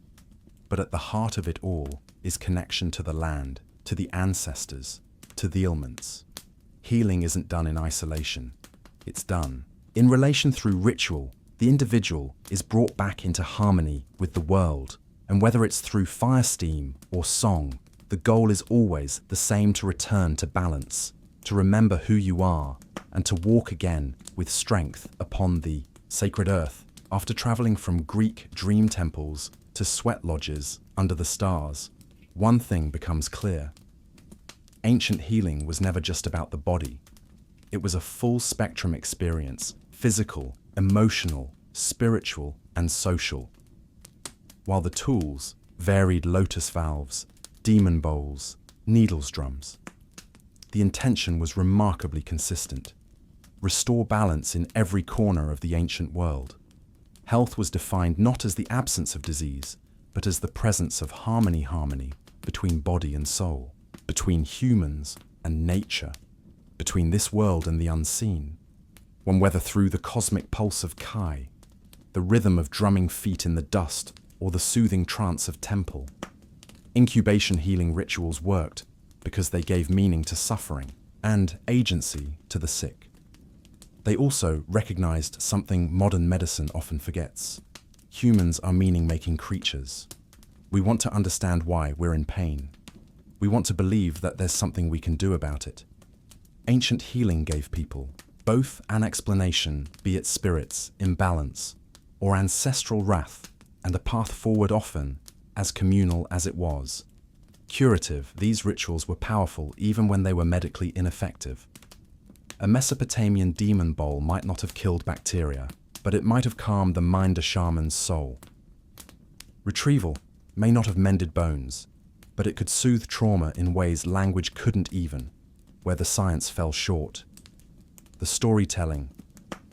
But at the heart of it all is connection to the land, to the ancestors, to the elements. Healing isn't done in isolation. It's done in relation through ritual. The individual is brought back into harmony with the world, and whether it's through fire, steam, or song, the goal is always the same: to return to balance, to remember who you are, and to walk again with strength upon the sacred earth. After traveling from Greek dream temples to sweat lodges under the stars, one thing becomes clear. Ancient healing was never just about the body. It was a full spectrum experience: physical, emotional, spiritual, and social. While the tools varied: lotus valves, demon bowls, needles drums, the intention was remarkably consistent: restore balance in every corner of the ancient world. Health was defined not as the absence of disease, but as the presence of harmony between body and soul, between humans and nature, between this world and the unseen. One, whether through the cosmic pulse of Kai, the rhythm of drumming feet in the dust, or the soothing trance of temple. Incubation healing rituals worked because they gave meaning to suffering and agency to the sick. They also recognized something modern medicine often forgets. Humans are meaning-making creatures. We want to understand why we're in pain. We want to believe that there's something we can do about it. Ancient healing gave people both an explanation, be it spirits, imbalance, or ancestral wrath, and a path forward, often as communal as it was curative. These rituals were powerful even when they were medically ineffective. A Mesopotamian demon bowl might not have killed bacteria, but it might have calmed the mind, a shaman's soul. Retrieval may not have mended bones, but it could soothe trauma in ways language couldn't, even where the science fell short. The storytelling,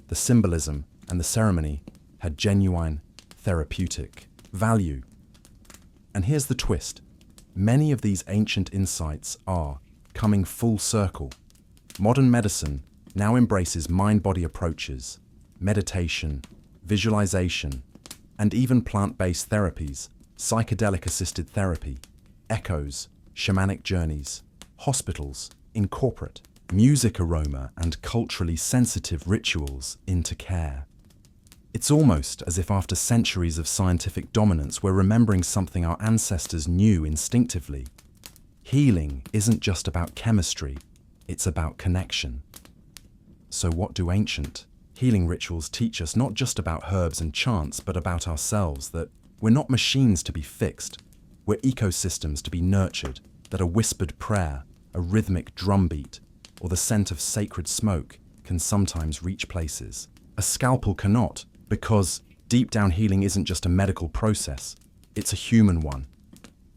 the symbolism, and the ceremony had genuine therapeutic value. And here's the twist: many of these ancient insights are coming full circle. Modern medicine now embraces mind-body approaches, meditation, visualization, and even plant-based therapies, psychedelic-assisted therapy, echoes, shamanic journeys, hospitals incorporate music, aroma, and culturally sensitive rituals into care. It's almost as if after centuries of scientific dominance, we're remembering something our ancestors knew instinctively. Healing isn't just about chemistry, it's about connection. So what do ancient healing rituals teach us? Not just about herbs and chants, but about ourselves, that we're not machines to be fixed. We're ecosystems to be nurtured, that a whispered prayer, a rhythmic drumbeat, or the scent of sacred smoke can sometimes reach places a scalpel cannot, because deep down healing isn't just a medical process, it's a human one.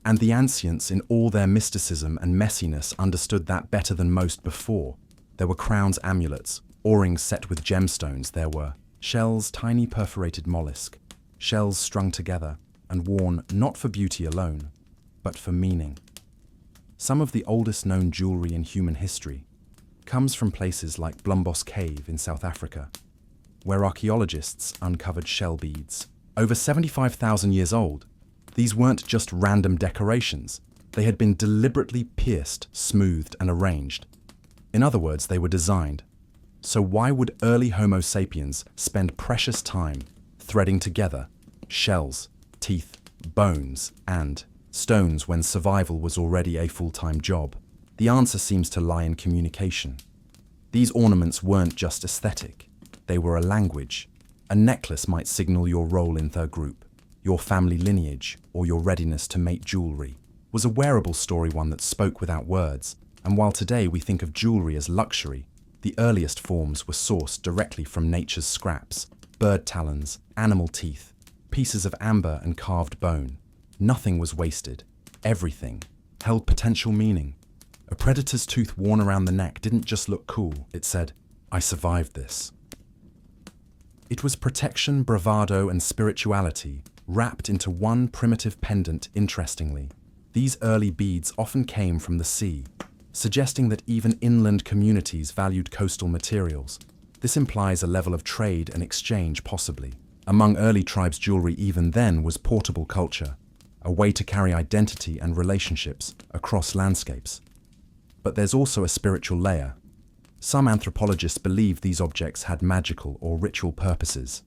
And the ancients, in all their mysticism and messiness, understood that better than most before. There were crowns, amulets, oarings set with gemstones. There were shells, tiny perforated mollusk, shells strung together and worn not for beauty alone, but for meaning. Some of the oldest known jewelry in human history comes from places like Blombos Cave in South Africa, where archaeologists uncovered shell beads. Over 75,000 years old, these weren't just random decorations. They had been deliberately pierced, smoothed, and arranged. In other words, they were designed. So why would early Homo sapiens spend precious time threading together shells, teeth, bones, and stones when survival was already a full-time job? The answer seems to lie in communication. These ornaments weren't just aesthetic. They were a language. A necklace might signal your role in the group, your family lineage, or your readiness to mate jewelry. Was a wearable story one that spoke without words, and while today we think of jewelry as luxury, the earliest forms were sourced directly from nature's scraps: bird talons, animal teeth, pieces of amber and carved bone. Nothing was wasted. Everything held potential meaning. A predator's tooth worn around the neck didn't just look cool, it said, "I survived this." It was protection, bravado, and spirituality wrapped into one primitive pendant. Interestingly, these early beads often came from the sea, suggesting that even inland communities valued coastal materials. This implies a level of trade and exchange, possibly. Among early tribes, jewelry even then was portable culture, a way to carry identity and relationships across landscapes. But there's also a spiritual layer. Some anthropologists believe these objects had magical or ritual purposes.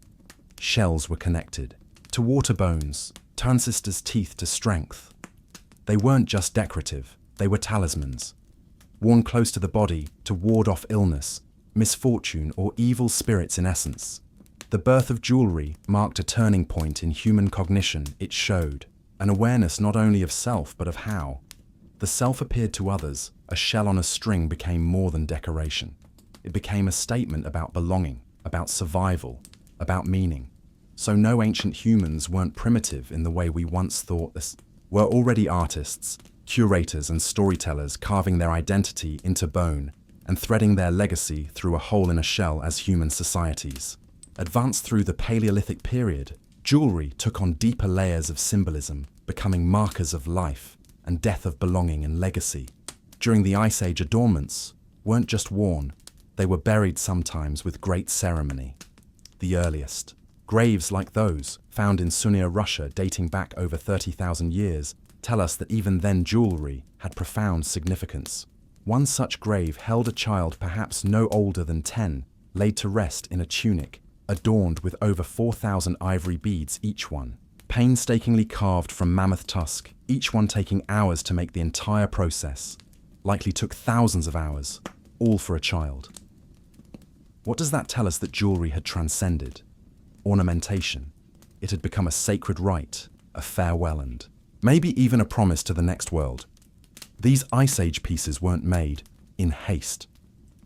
Shells were connected to water bones, to ancestors' teeth to strength. They weren't just decorative, they were talismans, worn close to the body to ward off illness, misfortune, or evil spirits in essence. The birth of jewelry marked a turning point in human cognition. It showed an awareness not only of self but of how the self appeared to others. A shell on a string became more than decoration. It became a statement about belonging, about survival, about meaning. So no, ancient humans weren't primitive in the way we once thought. This were already artists, curators, and storytellers, carving their identity into bone and threading their legacy through a hole in a shell. As human societies advanced through the Paleolithic period, jewelry took on deeper layers of symbolism, becoming markers of life and death, of belonging and legacy. During the Ice Age, adornments weren't just worn, they were buried, sometimes with great ceremony. The earliest graves, like those found in Sunia, Russia, dating back over 30,000 years, tell us that even then jewelry had profound significance. One such grave held a child, perhaps no older than 10, laid to rest in a tunic, adorned with over 4,000 ivory beads, each one painstakingly carved from mammoth tusk, each one taking hours to make. The entire process likely took thousands of hours, all for a child. What does that tell us? That jewelry had transcended ornamentation. It had become a sacred rite, a farewell, and maybe even a promise to the next world. These Ice Age pieces weren't made in haste.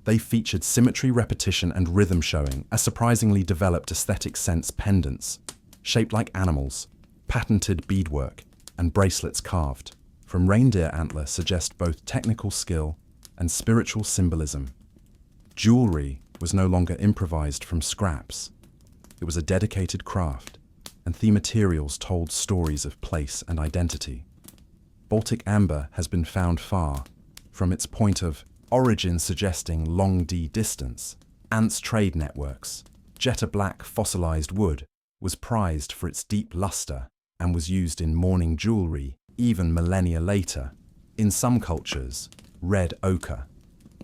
They featured symmetry, repetition, and rhythm, showing a surprisingly developed aesthetic sense. Pendants, shaped like animals, patented beadwork, and bracelets carved from reindeer antler suggest both technical skill and spiritual symbolism. Jewelry was no longer improvised from scraps. It was a dedicated craft, and the materials told stories of place and identity. Baltic amber has been found far from its point of origin, suggesting long distance. Ants' trade networks. Jetta black fossilized wood was prized for its deep luster and was used in mourning jewelry even millennia later. In some cultures, red ochre,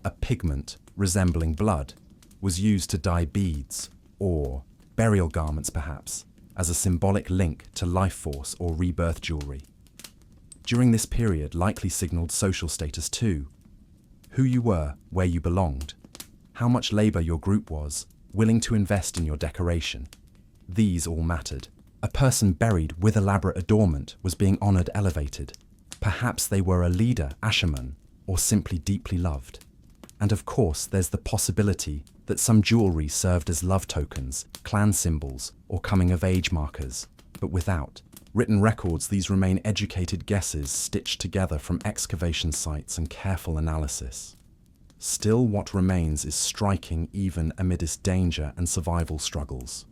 a pigment resembling blood, was used to dye beads or burial garments, perhaps as a symbolic link to life force or rebirth. Jewelry during this period likely signaled social status too. Who you were, where you belonged, how much labor your group was willing to invest in your decoration. These all mattered. A person buried with elaborate adornment was being honored, elevated. Perhaps they were a leader, ashaman, or simply deeply loved. And of course, there's the possibility that some jewelry served as love tokens, clan symbols, or coming-of-age markers. But without written records, these remain educated guesses stitched together from excavation sites and careful analysis. Still, what remains is striking even amidst danger and survival struggles.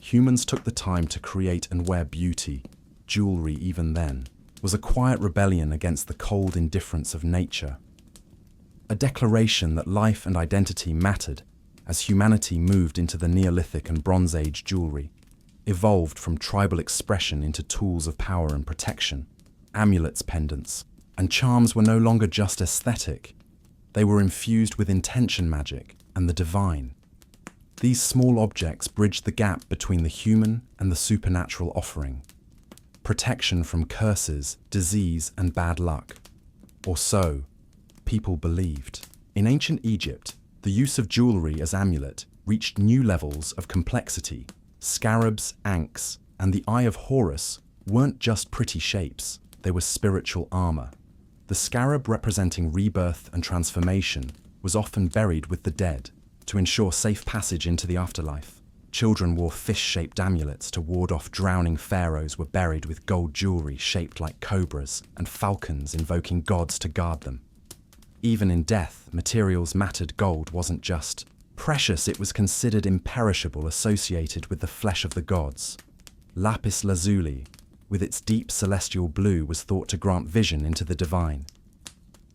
Humans took the time to create and wear beauty. Jewelry, even then, was a quiet rebellion against the cold indifference of nature. a declaration that life and identity mattered as humanity moved into the Neolithic and Bronze Age. Jewelry evolved from tribal expression into tools of power and protection. Amulets, pendants, and charms were no longer just aesthetic. They were infused with intention, magic, and the divine. These small objects bridged the gap between the human and the supernatural, offering protection from curses, disease, and bad luck. Or so people believed. In ancient Egypt, the use of jewelry as amulet reached new levels of complexity. Scarabs, ankhs, and the Eye of Horus weren't just pretty shapes, they were spiritual armor. The scarab, representing rebirth and transformation, was often buried with the dead to ensure safe passage into the afterlife. Children wore fish-shaped amulets to ward off drowning. Pharaohs were buried with gold jewelry shaped like cobras, and falcons invoking gods to guard them. Even in death, materials mattered. Gold wasn't just precious, it was considered imperishable, associated with the flesh of the gods. Lapis lazuli, with its deep celestial blue, was thought to grant vision into the divine.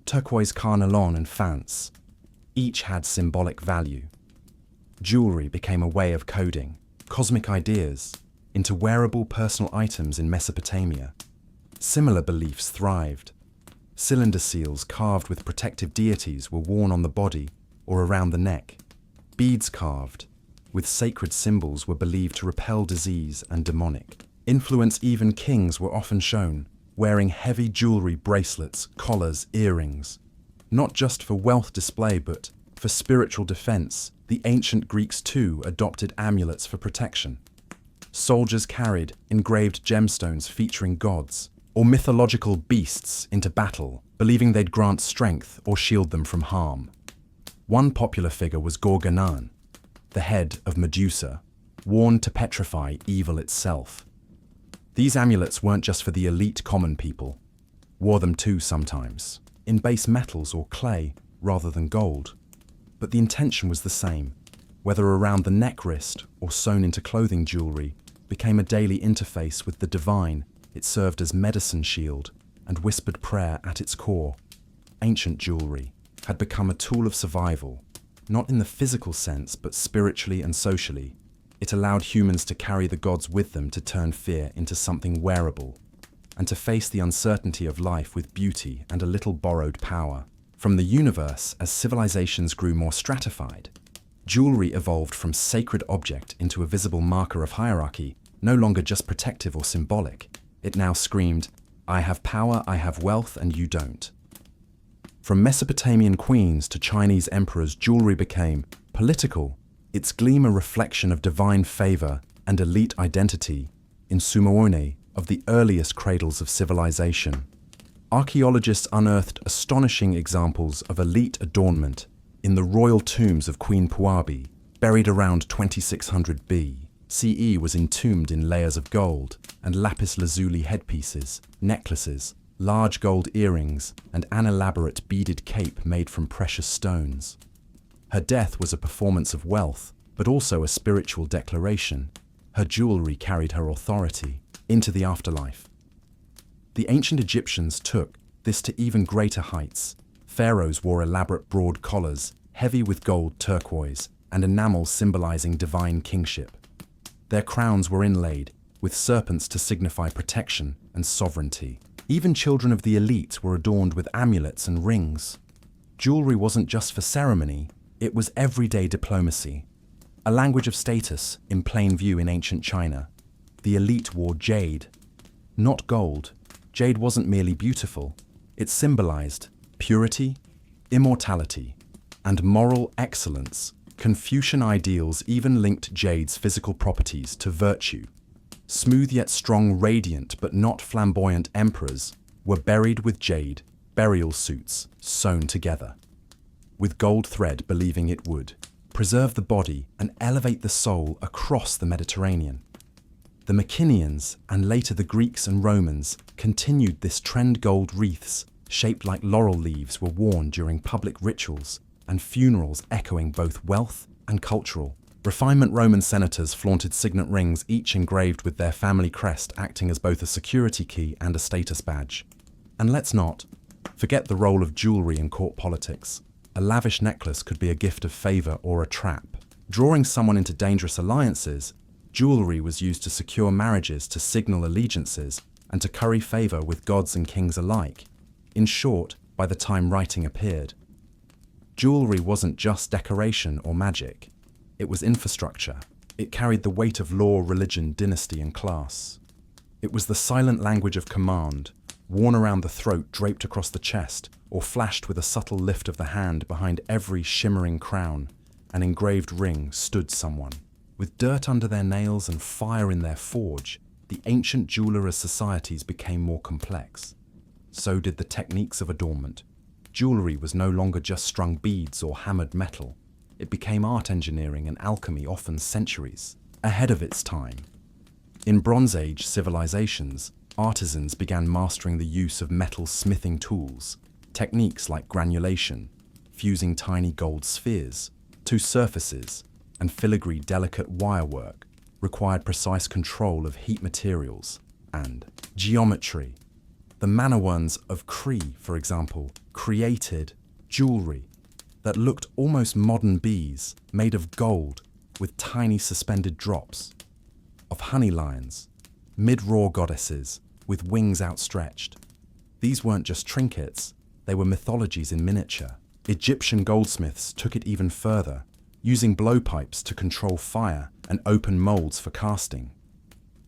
Turquoise, carnelian, and fance each had symbolic value. Jewelry became a way of coding cosmic ideas into wearable personal items in Mesopotamia. Similar beliefs thrived. Cylinder seals carved with protective deities were worn on the body or around the neck. Beads carved with sacred symbols were believed to repel disease and demonic influence. Even kings were often shown wearing heavy jewelry, bracelets, collars, earrings, not just for wealth display but for spiritual defense. The ancient Greeks too adopted amulets for protection. Soldiers carried engraved gemstones featuring gods or mythological beasts into battle, believing they'd grant strength or shield them from harm. One popular figure was Gorgonan, the head of Medusa, worn to petrify evil itself. These amulets weren't just for the elite. Common people wore them too, sometimes in base metals or clay rather than gold. But the intention was the same. Whether around the neck, wrist, or sewn into clothing, jewelry became a daily interface with the divine. It served as medicine shield and whispered prayer at its core. Ancient jewelry had become a tool of survival, not in the physical sense, but spiritually and socially. It allowed humans to carry the gods with them, to turn fear into something wearable, and to face the uncertainty of life with beauty and a little borrowed power. From the universe, as civilizations grew more stratified, jewelry evolved from sacred object into a visible marker of hierarchy, no longer just protective or symbolic. It now screamed, "I have power, I have wealth, and you don't." From Mesopotamian queens to Chinese emperors, jewelry became political, its gleam a reflection of divine favor and elite identity. In Sumerone, of the earliest cradles of civilization, archaeologists unearthed astonishing examples of elite adornment in the royal tombs of Queen Puabi, buried around 2600 BCE, was entombed in layers of gold and lapis lazuli headpieces, necklaces, large gold earrings, and an elaborate beaded cape made from precious stones. Her death was a performance of wealth, but also a spiritual declaration. Her jewelry carried her authority into the afterlife. The ancient Egyptians took this to even greater heights. Pharaohs wore elaborate broad collars, heavy with gold, turquoise, and enamel symbolizing divine kingship. Their crowns were inlaid with serpents to signify protection and sovereignty. Even children of the elite were adorned with amulets and rings. Jewelry wasn't just for ceremony, it was everyday diplomacy, a language of status in plain view. In ancient China, the elite wore jade, not gold. Jade wasn't merely beautiful, it symbolized purity, immortality, and moral excellence. Confucian ideals even linked jade's physical properties to virtue. Smooth yet strong, radiant but not flamboyant emperors were buried with jade burial suits sewn together with gold thread, believing it would preserve the body and elevate the soul across the Mediterranean. The Mycenaeans and later the Greeks and Romans continued this trend. Gold wreaths shaped like laurel leaves were worn during public rituals and funerals, echoing both wealth and cultural refinement. Roman senators flaunted signet rings, each engraved with their family crest, acting as both a security key and a status badge. And let's not forget the role of jewelry in court politics. A lavish necklace could be a gift of favor or a trap. Drawing someone into dangerous alliances, jewelry was used to secure marriages, to signal allegiances, and to curry favor with gods and kings alike. In short, by the time writing appeared, jewelry wasn't just decoration or magic. It was infrastructure. It carried the weight of law, religion, dynasty, and class. It was the silent language of command, worn around the throat, draped across the chest, or flashed with a subtle lift of the hand. Behind every shimmering crown, an engraved ring, stood someone. With dirt under their nails and fire in their forge, the ancient jeweler's societies became more complex. So did the techniques of adornment. Jewelry was no longer just strung beads or hammered metal. It became art, engineering, and alchemy, often centuries ahead of its time. In Bronze Age civilizations, artisans began mastering the use of metal smithing tools, techniques like granulation, fusing tiny gold spheres to surfaces, and filigree delicate wirework required precise control of heat materials and geometry. The Manoans of Cree, for example, created jewelry that looked almost modern bees made of gold with tiny suspended drops, of honey lions, mid-raw goddesses with wings outstretched. These weren't just trinkets, they were mythologies in miniature. Egyptian goldsmiths took it even further, using blowpipes to control fire and open molds for casting.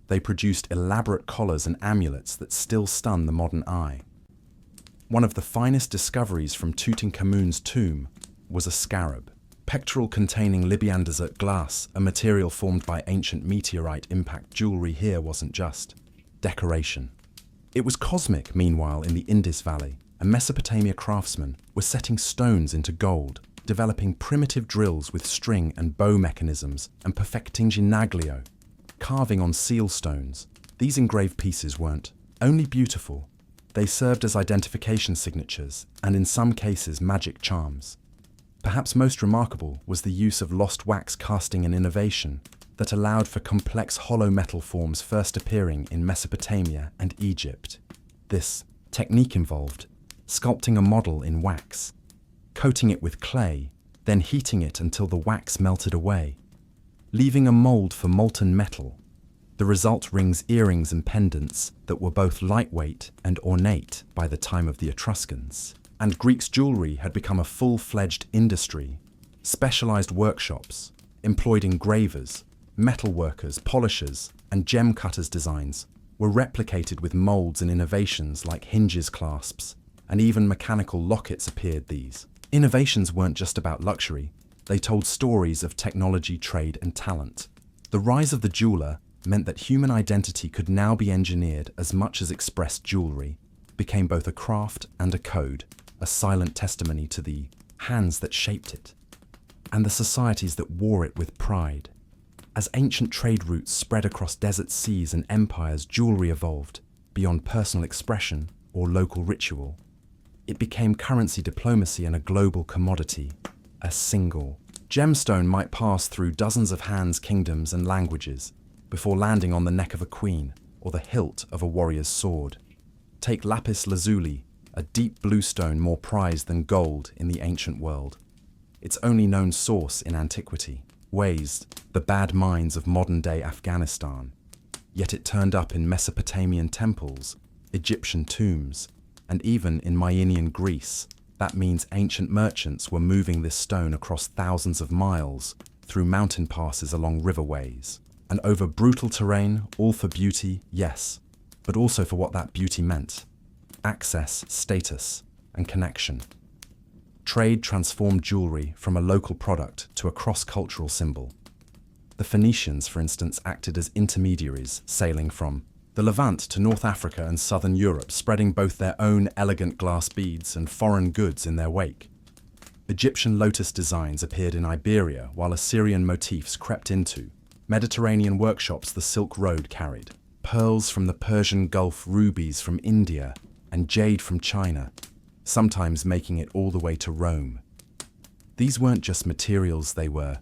They produced elaborate collars and amulets that still stun the modern eye. One of the finest discoveries from Tutankhamun's tomb was a scarab, pectoral containing Libyan-desert glass, a material formed by ancient meteorite impact. Jewelry here wasn't just decoration. It was cosmic. Meanwhile, in the Indus Valley, a Mesopotamia craftsman was setting stones into gold, developing primitive drills with string and bow mechanisms, and perfecting ginaglio, carving on seal stones. These engraved pieces weren't only beautiful, they served as identification signatures and, in some cases, magic charms. Perhaps most remarkable was the use of lost wax casting, an innovation that allowed for complex hollow metal forms first appearing in Mesopotamia and Egypt. This technique involved sculpting a model in wax, coating it with clay, then heating it until the wax melted away, leaving a mold for molten metal. The result: rings, earrings, and pendants that were both lightweight and ornate. By the time of the Etruscans and Greeks, jewelry had become a full-fledged industry. Specialized workshops employed engravers, metalworkers, polishers, and gem cutters. Designs were replicated with molds, and innovations like hinges, clasps, and even mechanical lockets appeared. These innovations weren't just about luxury, they told stories of technology, trade, and talent. The rise of the jeweler meant that human identity could now be engineered as much as expressed. Jewelry became both a craft and a code, a silent testimony to the hands that shaped it and the societies that wore it with pride. As ancient trade routes spread across desert seas and empires, jewelry evolved beyond personal expression or local ritual. It became currency, diplomacy, and a global commodity. A single gemstone might pass through dozens of hands, kingdoms, and languages before landing on the neck of a queen or the hilt of a warrior's sword. Take lapis lazuli, a deep blue stone more prized than gold in the ancient world. Its only known source in antiquity raised the bad minds of modern-day Afghanistan. Yet it turned up in Mesopotamian temples, Egyptian tombs, and even in Mycenaean Greece. That means ancient merchants were moving this stone across thousands of miles, through mountain passes, along riverways, and over brutal terrain, all for beauty, yes, but also for what that beauty meant: access, status, and connection. Trade transformed jewelry from a local product to a cross-cultural symbol. The Phoenicians, for instance, acted as intermediaries, sailing from the Levant to North Africa and southern Europe, spreading both their own elegant glass beads and foreign goods in their wake. Egyptian lotus designs appeared in Iberia, while Assyrian motifs crept into Mediterranean workshops. The Silk Road carried pearls from the Persian Gulf, rubies from India, and jade from China, sometimes making it all the way to Rome. These weren't just materials, they were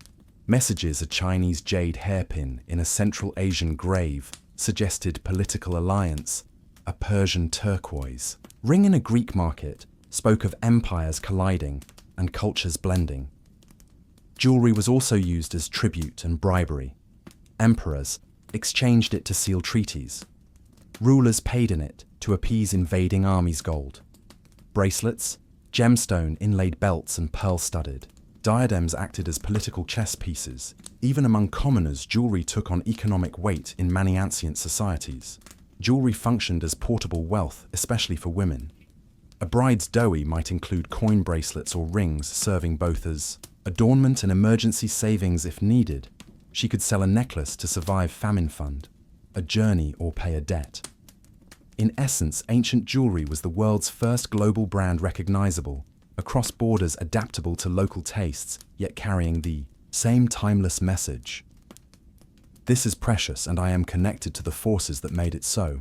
messages. A Chinese jade hairpin in a Central Asian grave suggested political alliance. A Persian turquoise ring in a Greek market spoke of empires colliding, and cultures blending. Jewelry was also used as tribute and bribery. Emperors exchanged it to seal treaties. Rulers paid in it to appease invading armies' gold. Bracelets, gemstone inlaid belts and pearl-studded. Diadems acted as political chess pieces. Even among commoners, jewelry took on economic weight in many ancient societies. Jewelry functioned as portable wealth, especially for women. A bride's dowie might include coin bracelets or rings, serving both as adornment and emergency savings if needed. She could sell a necklace to survive famine fund, a journey, or pay a debt. In essence, ancient jewelry was the world's first global brand recognizable, across borders, adaptable to local tastes, yet carrying the same timeless message. This is precious, and I am connected to the forces that made it so.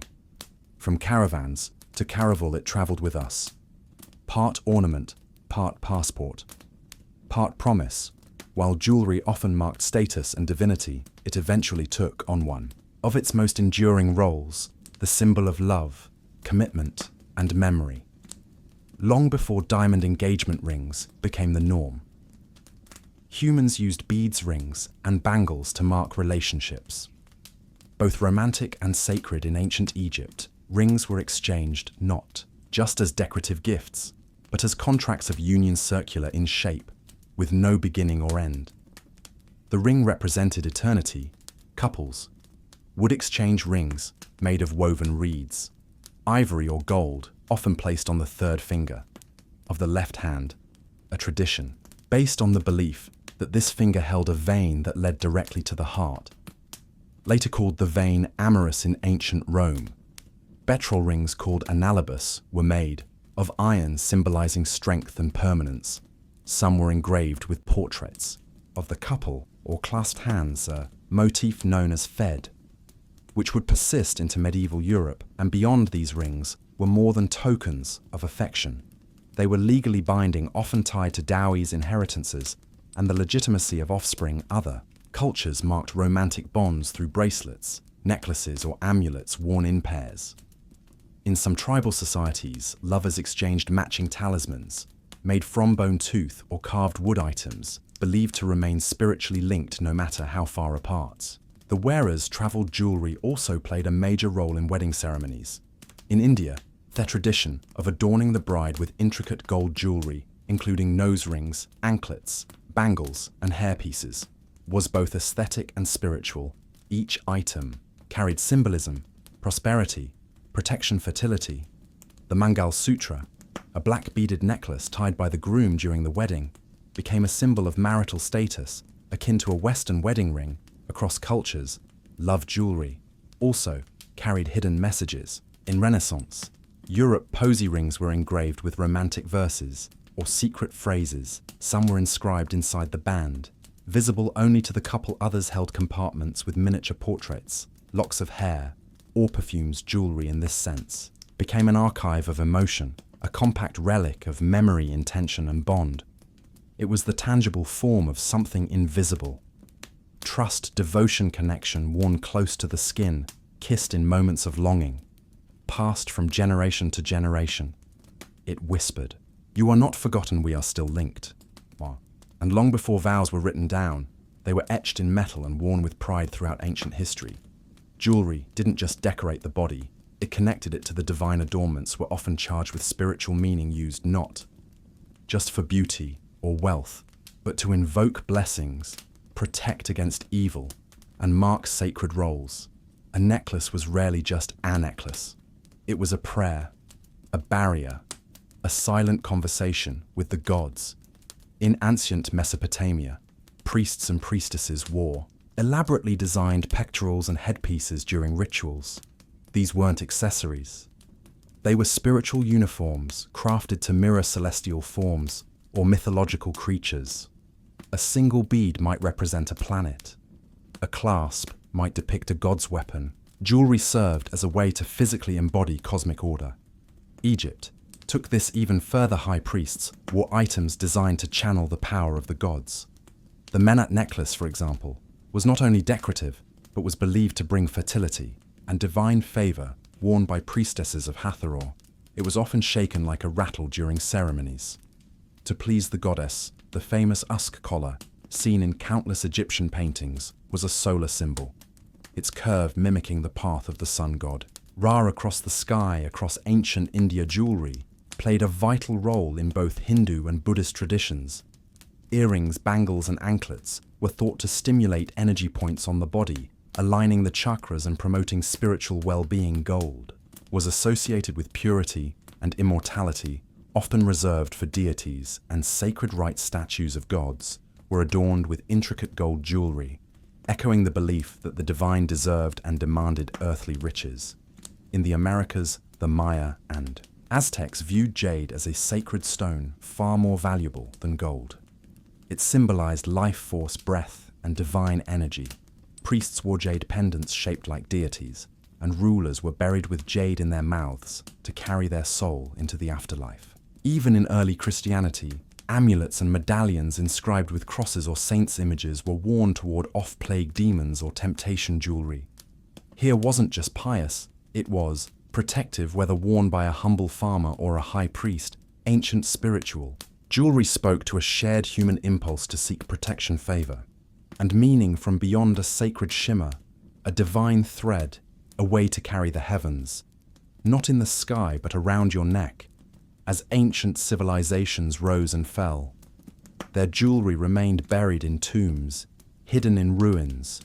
From caravans to caravel, it traveled with us. Part ornament, part passport, part promise. While jewelry often marked status and divinity, it eventually took on one of its most enduring roles, the symbol of love, commitment, and memory. Long before diamond engagement rings became the norm, humans used beads, rings, and bangles to mark relationships. Both romantic and sacred in ancient Egypt, rings were exchanged not just as decorative gifts, but as contracts of union, circular in shape, with no beginning or end. The ring represented eternity. Couples would exchange rings made of woven reeds, ivory or gold, often placed on the third finger of the left hand, a tradition based on the belief that this finger held a vein that led directly to the heart. Later called the vein amorous in ancient Rome, betrothal rings called analabus were made of iron, symbolizing strength and permanence. Some were engraved with portraits of the couple or clasped hands, a motif known as fed, which would persist into medieval Europe. And beyond, these rings were more than tokens of affection. They were legally binding, often tied to dowries, inheritances, and the legitimacy of offspring. Other cultures marked romantic bonds through bracelets, necklaces, or amulets worn in pairs. In some tribal societies, lovers exchanged matching talismans, made from bone, tooth, or carved wood items, believed to remain spiritually linked no matter how far apart. The wearer's traveled jewelry also played a major role in wedding ceremonies. In India, their tradition of adorning the bride with intricate gold jewelry, including nose rings, anklets, bangles, and hairpieces, was both aesthetic and spiritual. Each item carried symbolism, prosperity, protection, fertility. The Mangal Sutra, a black beaded necklace tied by the groom during the wedding, became a symbol of marital status, akin to a Western wedding ring. Across cultures, love jewelry also carried hidden messages. In Renaissance Europe, posy rings were engraved with romantic verses or secret phrases. Some were inscribed inside the band, visible only to the couple. Others held compartments with miniature portraits, locks of hair, or perfumes. Jewelry, in this sense, became an archive of emotion, a compact relic of memory, intention, and bond. It was the tangible form of something invisible. Trust, devotion, connection, worn close to the skin, kissed in moments of longing, passed from generation to generation. It whispered, "You are not forgotten, we are still linked." And long before vows were written down, they were etched in metal and worn with pride throughout ancient history. Jewelry didn't just decorate the body, it connected it to the divine. Adornments were often charged with spiritual meaning, used not just for beauty or wealth, but to invoke blessings, protect against evil, and mark sacred roles. A necklace was rarely just a necklace. It was a prayer, a barrier, a silent conversation with the gods. In ancient Mesopotamia, priests and priestesses wore elaborately designed pectorals and headpieces during rituals. These weren't accessories. They were spiritual uniforms crafted to mirror celestial forms or mythological creatures. A single bead might represent a planet. A clasp might depict a god's weapon. Jewelry served as a way to physically embody cosmic order. Egypt took this even further. High priests wore items designed to channel the power of the gods. The Menat necklace, for example, was not only decorative, but was believed to bring fertility and divine favor. Worn by priestesses of Hathor, it was often shaken like a rattle during ceremonies. To please the goddess, the famous Usk collar, seen in countless Egyptian paintings, was a solar symbol, its curve mimicking the path of the sun god. Ra across the sky, across ancient India jewelry, played a vital role in both Hindu and Buddhist traditions. Earrings, bangles, and anklets were thought to stimulate energy points on the body, aligning the chakras and promoting spiritual well-being. Gold was associated with purity and immortality, often reserved for deities, and sacred rite statues of gods were adorned with intricate gold jewelry, echoing the belief that the divine deserved and demanded earthly riches. In the Americas, the Maya and Aztecs viewed jade as a sacred stone far more valuable than gold. It symbolized life force, breath, and divine energy. Priests wore jade pendants shaped like deities, and rulers were buried with jade in their mouths to carry their soul into the afterlife. Even in early Christianity, amulets and medallions inscribed with crosses or saints' images were worn toward off-plague demons or temptation jewelry. Here wasn't just pious, it was protective, whether worn by a humble farmer or a high priest, ancient spiritual. Jewelry spoke to a shared human impulse to seek protection, favor, and meaning from beyond a sacred shimmer, a divine thread, a way to carry the heavens, not in the sky but around your neck. As ancient civilizations rose and fell, their jewelry remained buried in tombs, hidden in ruins,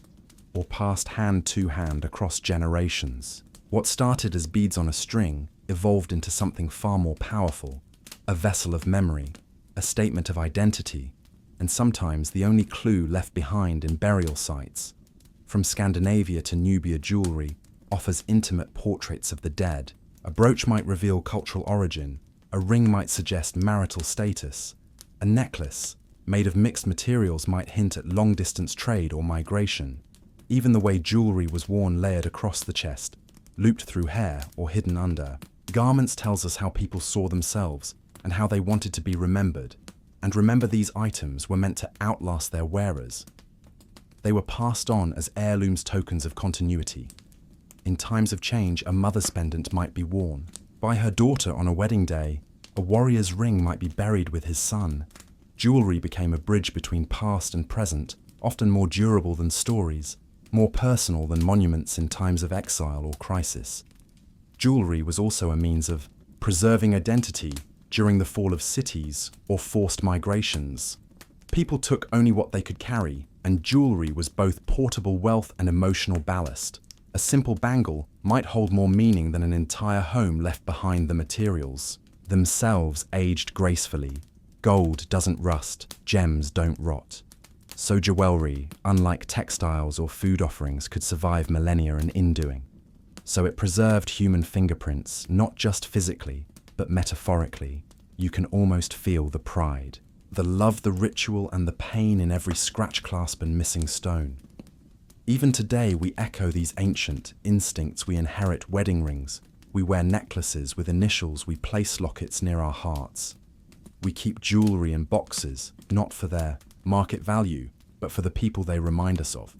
or passed hand to hand across generations. What started as beads on a string evolved into something far more powerful, a vessel of memory, a statement of identity, and sometimes the only clue left behind in burial sites. From Scandinavia to Nubia, jewelry offers intimate portraits of the dead. A brooch might reveal cultural origin, a ring might suggest marital status, a necklace made of mixed materials might hint at long-distance trade or migration. Even the way jewelry was worn layered across the chest, looped through hair or hidden under garments tells us how people saw themselves and how they wanted to be remembered. And remember, these items were meant to outlast their wearers. They were passed on as heirlooms, tokens of continuity. In times of change, a mother's pendant might be worn by her daughter on a wedding day. A warrior's ring might be buried with his son. Jewelry became a bridge between past and present, often more durable than stories, more personal than monuments in times of exile or crisis. Jewelry was also a means of preserving identity during the fall of cities or forced migrations. People took only what they could carry, and jewelry was both portable wealth and emotional ballast. A simple bangle might hold more meaning than an entire home left behind. The materials themselves aged gracefully. Gold doesn't rust, gems don't rot. So jewelry, unlike textiles or food offerings, could survive millennia in doing. So it preserved human fingerprints, not just physically, but metaphorically. You can almost feel the pride, the love, the ritual, and the pain in every scratch, clasp, and missing stone. Even today, we echo these ancient instincts. We inherit wedding rings. We wear necklaces with initials. We place lockets near our hearts. We keep jewelry in boxes, not for their market value, but for the people they remind us of.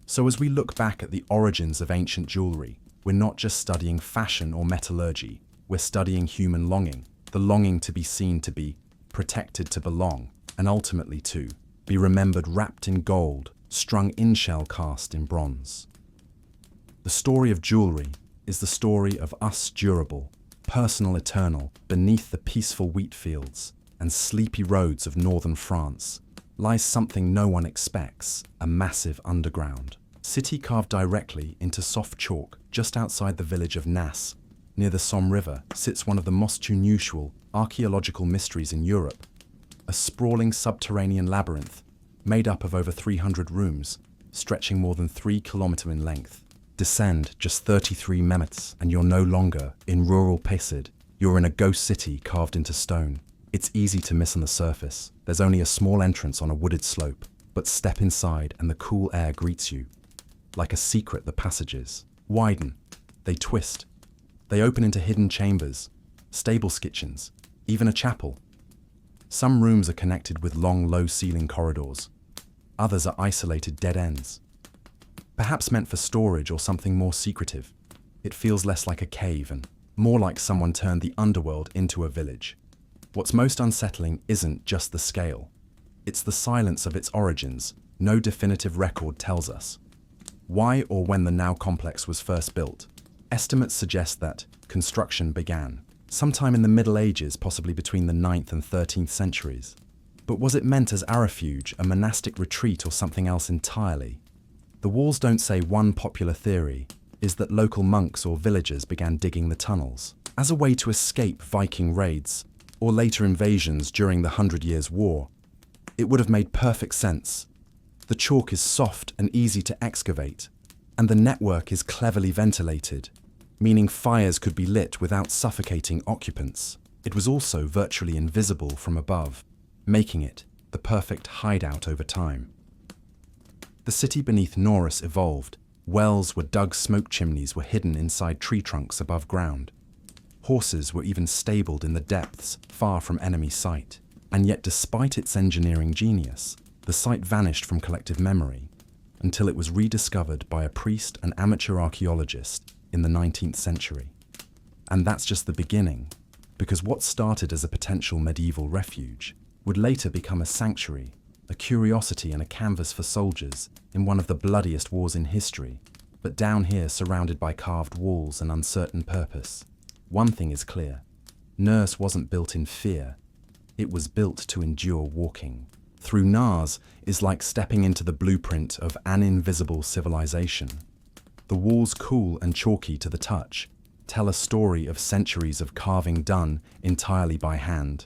So as we look back at the origins of ancient jewelry, we're not just studying fashion or metallurgy. We're studying human longing, the longing to be seen, to be protected, to belong, and ultimately to be remembered, wrapped in gold, strung in shell, cast in bronze. The story of jewelry is the story of us, durable, personal, eternal. Beneath the peaceful wheat fields and sleepy roads of northern France lies something no one expects, a massive underground city carved directly into soft chalk. Just outside the village of Nass, near the Somme River, sits one of the most unusual archaeological mysteries in Europe, a sprawling subterranean labyrinth made up of over 300 rooms, stretching more than 3 kilometers in length. Descend just 33 minutes and you're no longer in rural Pesid. You're in a ghost city carved into stone. It's easy to miss on the surface. There's only a small entrance on a wooded slope, but step inside and the cool air greets you. Like a secret, the passages widen, they twist, they open into hidden chambers, stables, kitchens, even a chapel. Some rooms are connected with long, low-ceiling corridors. Others are isolated dead ends, perhaps meant for storage or something more secretive. It feels less like a cave and more like someone turned the underworld into a village. What's most unsettling isn't just the scale. It's the silence of its origins. No definitive record tells us why or when the now complex was first built. Estimates suggest that construction began sometime in the Middle Ages, possibly between the 9th and 13th centuries. But was it meant as a refuge, a monastic retreat, or something else entirely? The walls don't say. One popular theory is that local monks or villagers began digging the tunnels as a way to escape Viking raids or later invasions during the 100 Years' War. It would have made perfect sense. The chalk is soft and easy to excavate, and the network is cleverly ventilated, meaning fires could be lit without suffocating occupants. It was also virtually invisible from above, making it the perfect hideout over time. The city beneath Norse evolved. Wells were dug, smoke chimneys were hidden inside tree trunks above ground. Horses were even stabled in the depths, far from enemy sight. And yet, despite its engineering genius, the site vanished from collective memory until it was rediscovered by a priest and amateur archaeologist in the 19th century. And that's just the beginning, because what started as a potential medieval refuge would later become a sanctuary, a curiosity and a canvas for soldiers in one of the bloodiest wars in history. But down here, surrounded by carved walls and uncertain purpose, one thing is clear: Norse wasn't built in fear. It was built to endure. Walking through Norse is like stepping into the blueprint of an invisible civilization. The walls, cool and chalky to the touch, tell a story of centuries of carving done entirely by hand.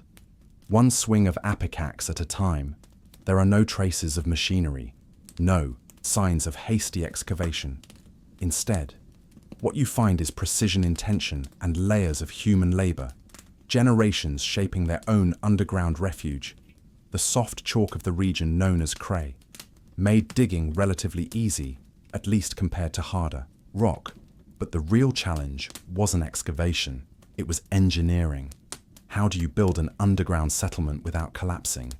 One swing of apicax at a time. There are no traces of machinery, no signs of hasty excavation. Instead, what you find is precision, intention, and layers of human labor, generations shaping their own underground refuge. The soft chalk of the region known as cray made digging relatively easy, at least compared to harder rock. But the real challenge wasn't excavation, it was engineering. How do you build an underground settlement without collapsing?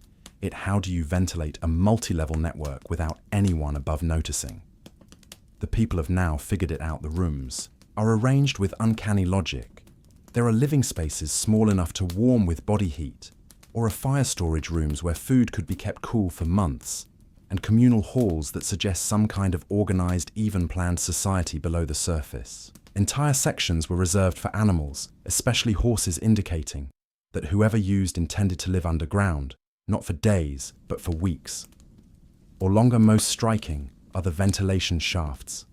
How do you ventilate a multi-level network without anyone above noticing? The people have now figured it out. The rooms are arranged with uncanny logic. There are living spaces small enough to warm with body heat, or fire storage rooms where food could be kept cool for months, and communal halls that suggest some kind of organized, even-planned society below the surface. Entire sections were reserved for animals, especially horses, indicating that whoever used intended to live underground, not for days, but for weeks or longer. Most striking are the ventilation shafts.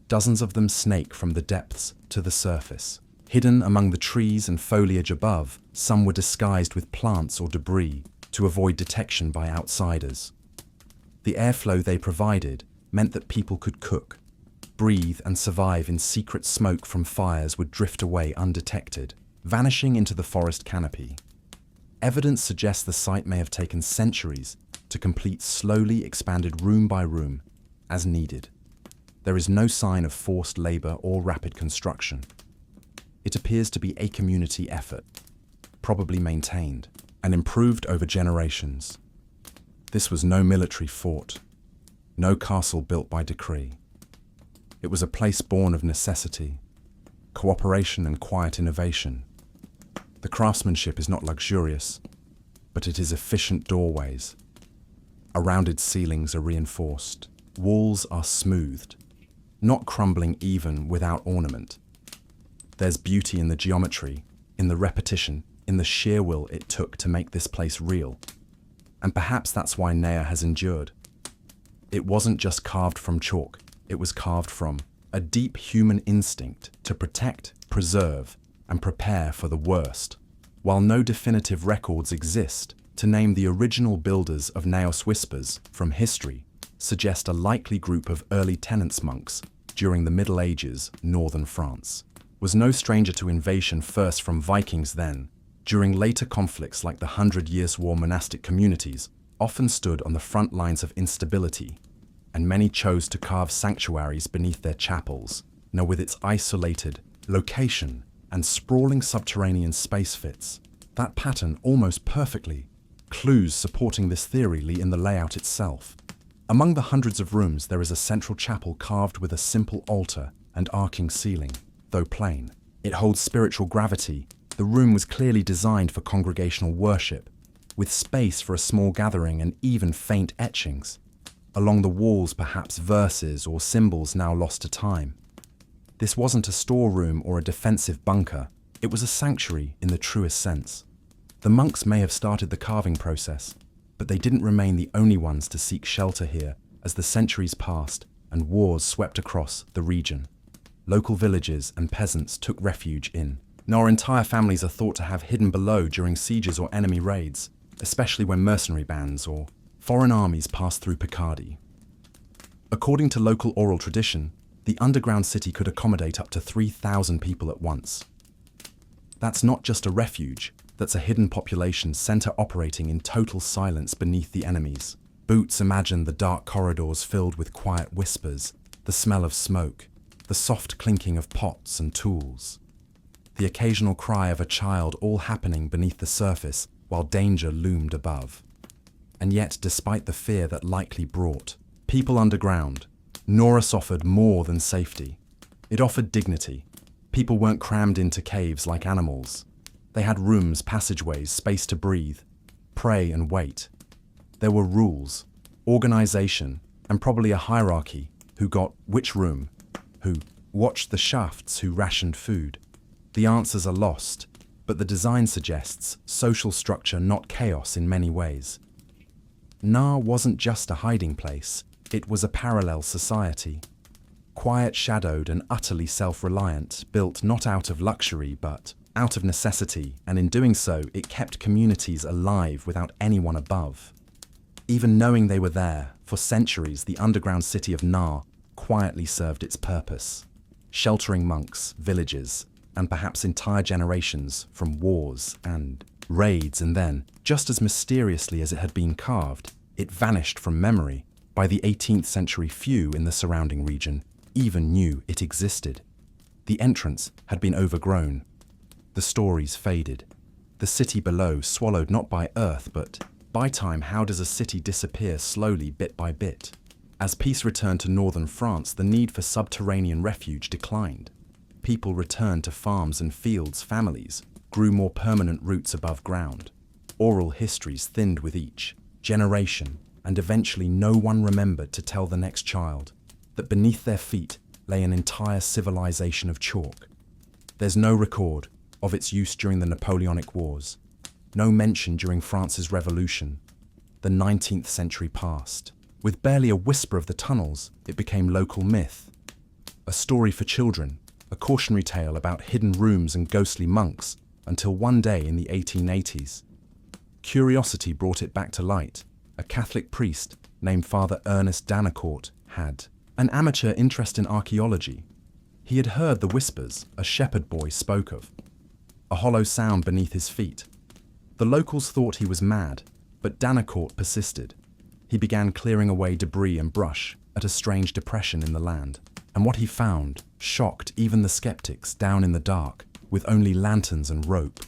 Dozens of them snake from the depths to the surface. Hidden among the trees and foliage above, some were disguised with plants or debris to avoid detection by outsiders. The airflow they provided meant that people could cook, breathe, and survive in secret. Smoke from fires would drift away undetected, vanishing into the forest canopy. Evidence suggests the site may have taken centuries to complete, slowly expanded room by room as needed. There is no sign of forced labor or rapid construction. It appears to be a community effort, probably maintained and improved over generations. This was no military fort, no castle built by decree. It was a place born of necessity, cooperation, and quiet innovation. The craftsmanship is not luxurious, but it is efficient. Doorways, rounded ceilings are reinforced. Walls are smoothed, not crumbling even without ornament. There's beauty in the geometry, in the repetition, in the sheer will it took to make this place real. And perhaps that's why Naya has endured. It wasn't just carved from chalk, it was carved from a deep human instinct to protect, preserve, and prepare for the worst. While no definitive records exist to name the original builders of Naos, whispers from history suggest a likely group of early tenants. Monks during the Middle Ages. Northern France was no stranger to invasion, first from Vikings, then during later conflicts like the 100 Years' War. Monastic communities often stood on the front lines of instability, and many chose to carve sanctuaries beneath their chapels. Now, with its isolated location and sprawling subterranean space fits that pattern almost perfectly. Clues supporting this theory lie in the layout itself. Among the hundreds of rooms, there is a central chapel carved with a simple altar and arcing ceiling. Though plain, it holds spiritual gravity, The room was clearly designed for congregational worship, with space for a small gathering and even faint etchings. Along the walls, perhaps verses or symbols now lost to time. This wasn't a storeroom or a defensive bunker. It was a sanctuary in the truest sense. The monks may have started the carving process, but they didn't remain the only ones to seek shelter here as the centuries passed and wars swept across the region. Local villages and peasants took refuge in. Nor entire families are thought to have hidden below during sieges or enemy raids, especially when mercenary bands or foreign armies passed through Picardy. According to local oral tradition, the underground city could accommodate up to 3,000 people at once. That's not just a refuge, that's a hidden population center operating in total silence beneath the enemies. Boots imagine the dark corridors filled with quiet whispers, the smell of smoke, the soft clinking of pots and tools. The occasional cry of a child, all happening beneath the surface while danger loomed above. And yet, despite the fear that likely brought people underground, Norse offered more than safety. It offered dignity. People weren't crammed into caves like animals. They had rooms, passageways, space to breathe, pray and wait. There were rules, organization, and probably a hierarchy: who got which room, who watched the shafts, who rationed food. The answers are lost, but the design suggests social structure, not chaos in many ways. Nar wasn't just a hiding place, it was a parallel society. Quiet, shadowed, and utterly self-reliant, built not out of luxury but out of necessity, and in doing so, it kept communities alive without anyone above. Even knowing they were there, for centuries the underground city of Nar quietly served its purpose, sheltering monks, villages, and perhaps entire generations from wars and raids, and then, just as mysteriously as it had been carved, it vanished from memory. By the 18th century, few in the surrounding region even knew it existed. The entrance had been overgrown. The stories faded. The city below swallowed not by earth, but by time. How does a city disappear slowly, bit by bit? As peace returned to northern France, the need for subterranean refuge declined. People returned to farms and fields, families grew more permanent roots above ground. Oral histories thinned with each generation, and eventually no one remembered to tell the next child that beneath their feet lay an entire civilization of chalk. There's no record of its use during the Napoleonic Wars, no mention during France's Revolution. The 19th century passed. With barely a whisper of the tunnels, it became local myth. A story for children, a cautionary tale about hidden rooms and ghostly monks, until one day in the 1880s, curiosity brought it back to light. A Catholic priest named Father Ernest Danacourt had an amateur interest in archaeology. He had heard the whispers a shepherd boy spoke of, a hollow sound beneath his feet. The locals thought he was mad, but Danacourt persisted. He began clearing away debris and brush at a strange depression in the land, and what he found shocked even the skeptics. Down in the dark, with only lanterns and rope,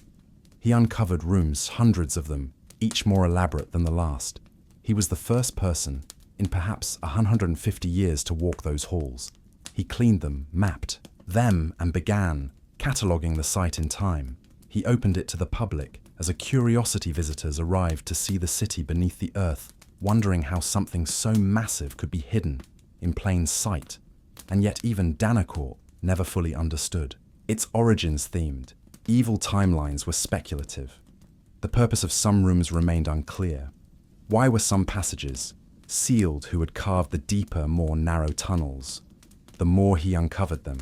he uncovered rooms, hundreds of them, each more elaborate than the last. He was the first person in perhaps 150 years to walk those halls. He cleaned them, mapped them, and began cataloguing the site in time. He opened it to the public as a curiosity visitors arrived to see the city beneath the earth, wondering how something so massive could be hidden in plain sight. And yet even Danacourt never fully understood. Its origins themed, evil timelines were speculative. The purpose of some rooms remained unclear. Why were some passages sealed? Who had carved the deeper, more narrow tunnels? The more he uncovered them,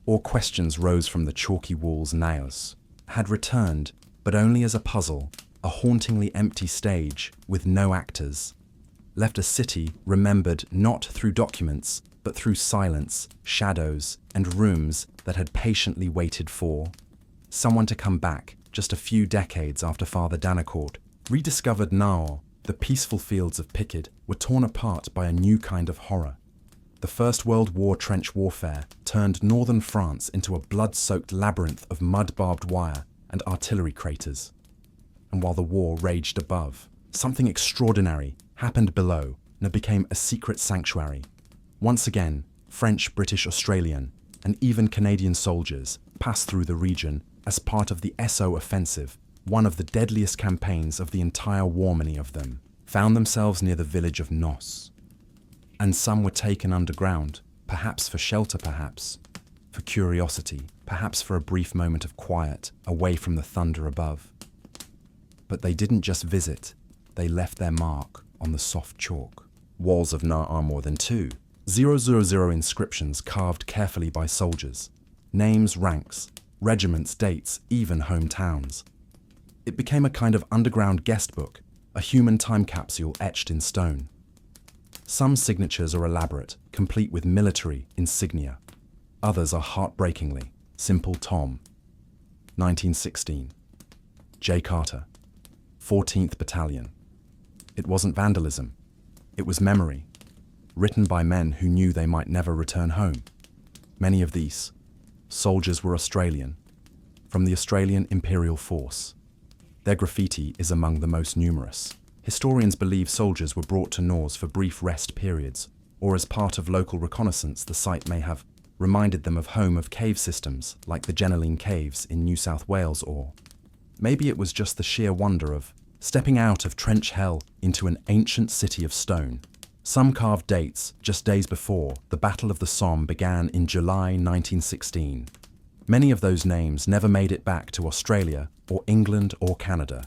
or questions rose from the chalky walls. Naos had returned, but only as a puzzle, a hauntingly empty stage with no actors. Left a city remembered not through documents, but through silence, shadows, and rooms that had patiently waited for someone to come back. Just a few decades after Father Danacourt rediscovered Naor, the peaceful fields of Picardy were torn apart by a new kind of horror. The First World War trench warfare turned northern France into a blood-soaked labyrinth of mud-barbed wire and artillery craters. And while the war raged above, something extraordinary happened below and it became a secret sanctuary. Once again, French, British, Australian, and even Canadian soldiers passed through the region as part of the SO offensive, one of the deadliest campaigns of the entire war. Many of them found themselves near the village of Norse, and some were taken underground, perhaps for shelter, perhaps for curiosity, perhaps for a brief moment of quiet away from the thunder above. But they didn't just visit, they left their mark on the soft chalk. Walls of Nar are more than 2,000 inscriptions carved carefully by soldiers. Names, ranks, regiments, dates, even hometowns. It became a kind of underground guest book, a human time capsule etched in stone. Some signatures are elaborate, complete with military insignia. Others are heartbreakingly simple. Tom, 1916. J. Carter, 14th Battalion. It wasn't vandalism. It was memory, written by men who knew they might never return home. Many of these soldiers were Australian, from the Australian Imperial Force. Their graffiti is among the most numerous. Historians believe soldiers were brought to Norse for brief rest periods, or as part of local reconnaissance. The site may have reminded them of home of cave systems like the Jenneline Caves in New South Wales, or maybe it was just the sheer wonder of stepping out of trench hell into an ancient city of stone. Some carved dates just days before the Battle of the Somme began in July 1916. Many of those names never made it back to Australia or England or Canada,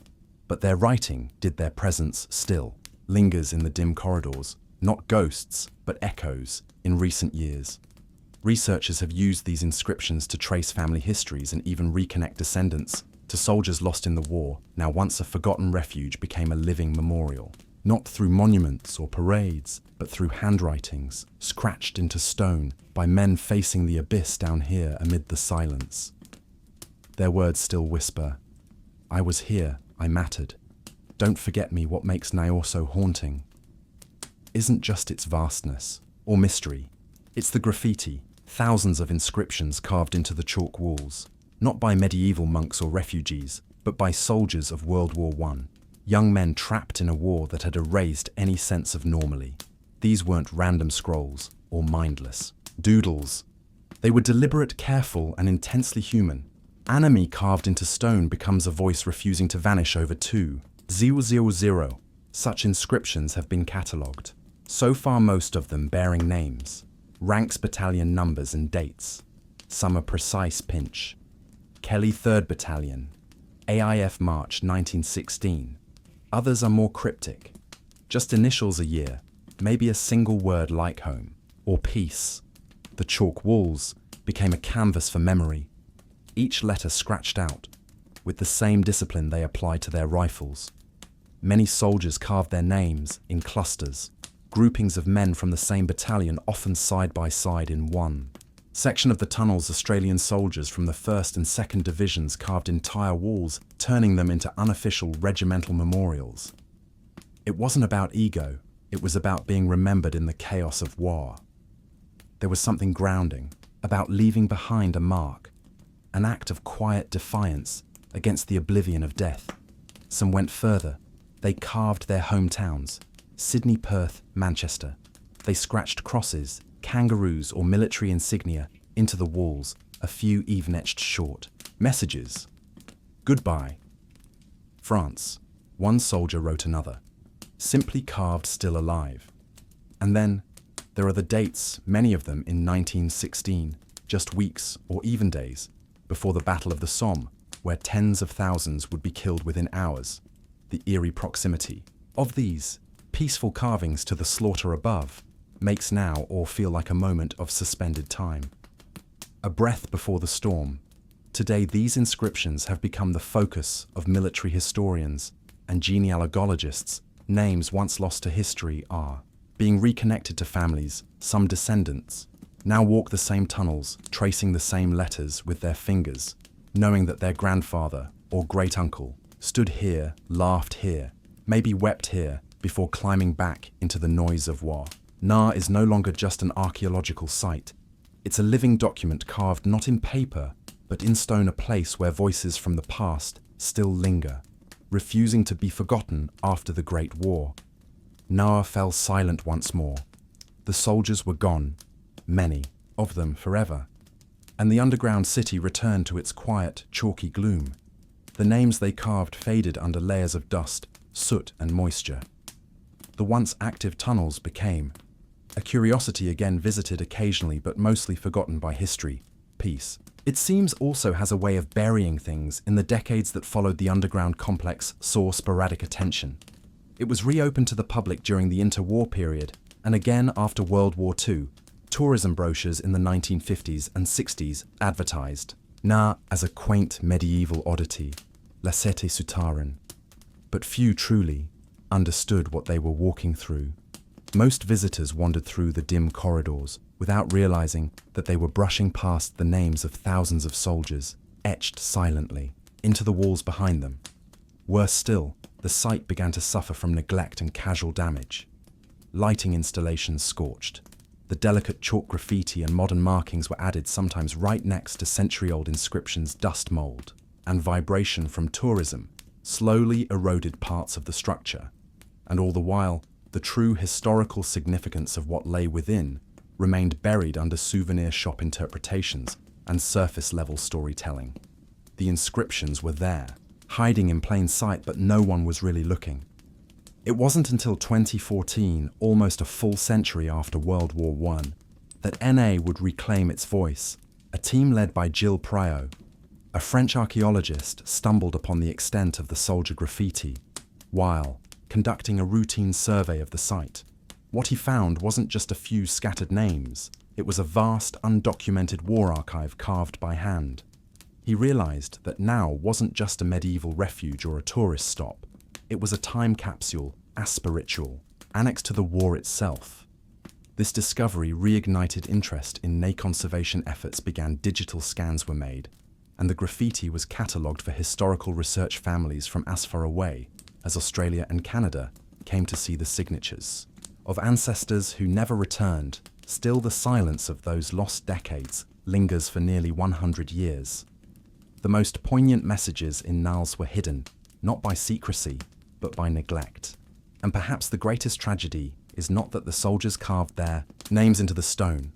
but their writing did. Their presence still lingers in the dim corridors, not ghosts, but echoes. In recent years, researchers have used these inscriptions to trace family histories and even reconnect descendants to soldiers lost in the war. Now, once a forgotten refuge became a living memorial, not through monuments or parades, but through handwritings scratched into stone by men facing the abyss down here amid the silence. Their words still whisper, "I was here, I mattered. Don't forget me." What makes Niort so haunting isn't just its vastness or mystery, it's the graffiti, thousands of inscriptions carved into the chalk walls, not by medieval monks or refugees, but by soldiers of World War I, young men trapped in a war that had erased any sense of normality. These weren't random scrolls or mindless doodles. They were deliberate, careful, and intensely human. Enemy carved into stone becomes a voice refusing to vanish. Over 2,000 such inscriptions have been catalogued. So far, most of them bearing names, ranks, battalion numbers, and dates. Some are precise. Pinch, Kelly 3rd Battalion, AIF March 1916. Others are more cryptic, just initials, a year, maybe a single word like home or peace. The chalk walls became a canvas for memory, each letter scratched out with the same discipline they applied to their rifles. Many soldiers carved their names in clusters, groupings of men from the same battalion, often side by side in one section of the tunnels. Australian soldiers from the 1st and 2nd Divisions carved entire walls, turning them into unofficial regimental memorials. It wasn't about ego, it was about being remembered in the chaos of war. There was something grounding about leaving behind a mark, an act of quiet defiance against the oblivion of death. Some went further. They carved their hometowns, Sydney, Perth, Manchester. They scratched crosses, kangaroos, or military insignia into the walls, a few even etched short messages. "Goodbye, France," one soldier wrote another, simply carved, "still alive." And then there are the dates, many of them in 1916, just weeks or even days before the Battle of the Somme, where tens of thousands would be killed within hours. The eerie proximity of these peaceful carvings to the slaughter above makes now all feel like a moment of suspended time, a breath before the storm. Today, these inscriptions have become the focus of military historians and genealogists. Names once lost to history are being reconnected to families. Some descendants now walk the same tunnels, tracing the same letters with their fingers, knowing that their grandfather or great-uncle stood here, laughed here, maybe wept here, before climbing back into the noise of war. Nar is no longer just an archaeological site. It's a living document carved not in paper, but in stone, a place where voices from the past still linger, refusing to be forgotten after the Great War. Nar fell silent once more. The soldiers were gone, many of them forever. and the underground city returned to its quiet, chalky gloom. The names they carved faded under layers of dust, soot, and moisture. The once active tunnels became a curiosity again visited occasionally but mostly forgotten by history, peace. It seems also has a way of burying things. In the decades that followed, the underground complex saw sporadic attention. It was reopened to the public during the interwar period, and again after World War II. Tourism brochures in the 1950s and 60s advertised Na as a quaint medieval oddity, La Cité Souterraine. But few truly understood what they were walking through. Most visitors wandered through the dim corridors without realizing that they were brushing past the names of thousands of soldiers, etched silently into the walls behind them. Worse still, the site began to suffer from neglect and casual damage. Lighting installations scorched. The delicate chalk graffiti and modern markings were added, sometimes right next to century-old inscriptions. Dust mold and vibration from tourism slowly eroded parts of the structure, and all the while, the true historical significance of what lay within remained buried under souvenir shop interpretations and surface-level storytelling. The inscriptions were there, hiding in plain sight, but no one was really looking. It wasn't until 2014, almost a full century after World War I, that NA would reclaim its voice. A team led by Gilles Priault, a French archaeologist, stumbled upon the extent of the soldier graffiti while conducting a routine survey of the site. What he found wasn't just a few scattered names, it was a vast, undocumented war archive carved by hand. He realized that now wasn't just a medieval refuge or a tourist stop. It was a time capsule, aspiritual, annexed to the war itself. This discovery reignited interest in NA conservation efforts. Digital scans were made, and the graffiti was catalogued for historical research. Families from as far away as Australia and Canada came to see the signatures of ancestors who never returned. Still, the silence of those lost decades lingers for nearly 100 years. The most poignant messages in Nulls were hidden, not by secrecy, but by neglect. And perhaps the greatest tragedy is not that the soldiers carved their names into the stone,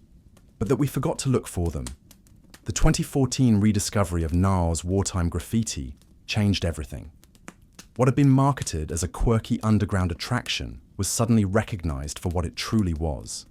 but that we forgot to look for them. The 2014 rediscovery of Nar's wartime graffiti changed everything. What had been marketed as a quirky underground attraction was suddenly recognized for what it truly was: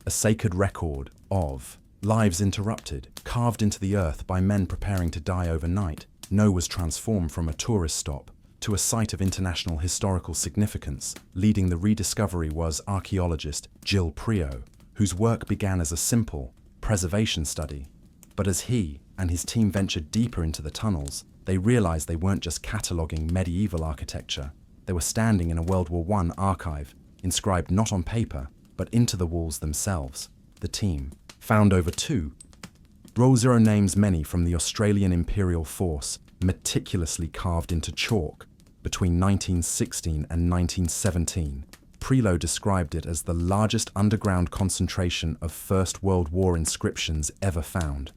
a sacred record of lives interrupted, carved into the earth by men preparing to die overnight. No was transformed from a tourist stop to a site of international historical significance. Leading the rediscovery was archaeologist Gilles Priault, whose work began as a simple preservation study. But as he and his team ventured deeper into the tunnels, they realized they weren't just cataloguing medieval architecture. They were standing in a World War I archive, inscribed not on paper, but into the walls themselves. The team found over 200 names, many from the Australian Imperial Force, meticulously carved into chalk between 1916 and 1917. Priault described it as the largest underground concentration of First World War inscriptions ever found.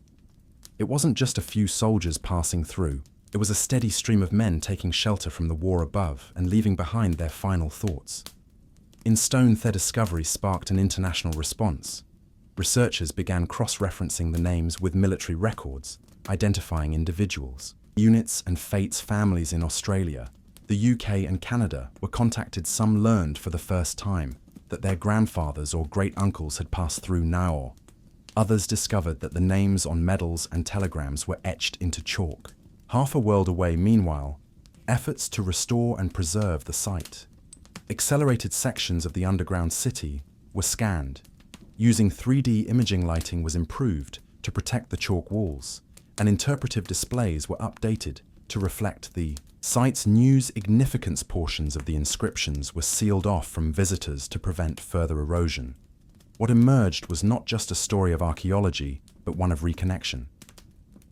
It wasn't just a few soldiers passing through. It was a steady stream of men taking shelter from the war above and leaving behind their final thoughts. In stone, their discovery sparked an international response. Researchers began cross-referencing the names with military records, identifying individuals, units and fates. Families in Australia, the UK and Canada were contacted. Some learned for the first time that their grandfathers or great-uncles had passed through Naur. Others discovered that the names on medals and telegrams were etched into chalk. Half a world away, meanwhile, efforts to restore and preserve the site. Accelerated sections of the underground city were scanned. Using 3D imaging, lighting was improved to protect the chalk walls, and interpretive displays were updated to reflect the site's new significance. Portions of the inscriptions were sealed off from visitors to prevent further erosion. What emerged was not just a story of archaeology, but one of reconnection.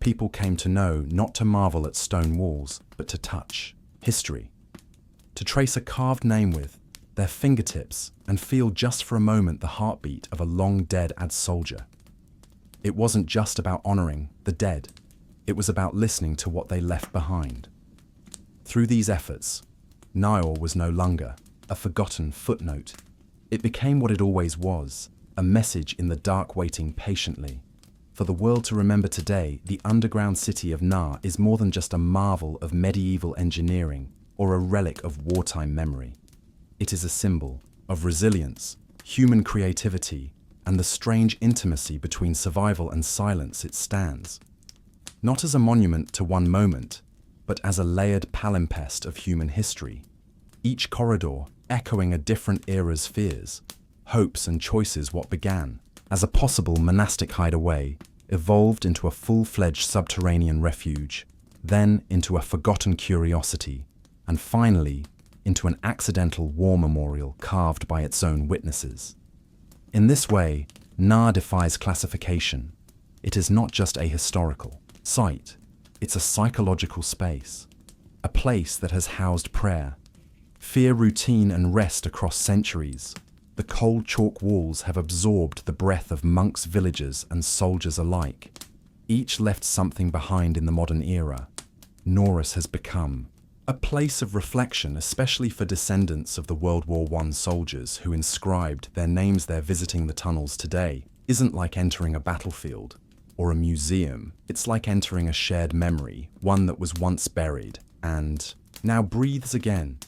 People came to know not to marvel at stone walls, but to touch history, to trace a carved name with their fingertips and feel just for a moment the heartbeat of a long-dead soldier. It wasn't just about honoring the dead, it was about listening to what they left behind. Through these efforts, Naur was no longer a forgotten footnote. It became what it always was, a message in the dark waiting patiently For the world to remember today, the underground city of Nar is more than just a marvel of medieval engineering or a relic of wartime memory. It is a symbol of resilience, human creativity, and the strange intimacy between survival and silence it stands. Not as a monument to one moment, but as a layered palimpsest of human history, each corridor echoing a different era's fears, hopes and choices. What began as a possible monastic hideaway evolved into a full-fledged subterranean refuge, then into a forgotten curiosity, and finally into an accidental war memorial carved by its own witnesses. In this way, Nar defies classification. It is not just a historical site, it's a psychological space, a place that has housed prayer, fear, routine, and rest across centuries. The cold chalk walls have absorbed the breath of monks, villagers, and soldiers alike. Each left something behind in the modern era. Norse has become a place of reflection, especially for descendants of the World War I soldiers who inscribed their names there. Visiting the tunnels today isn't like entering a battlefield or a museum. It's like entering a shared memory, one that was once buried and now breathes again.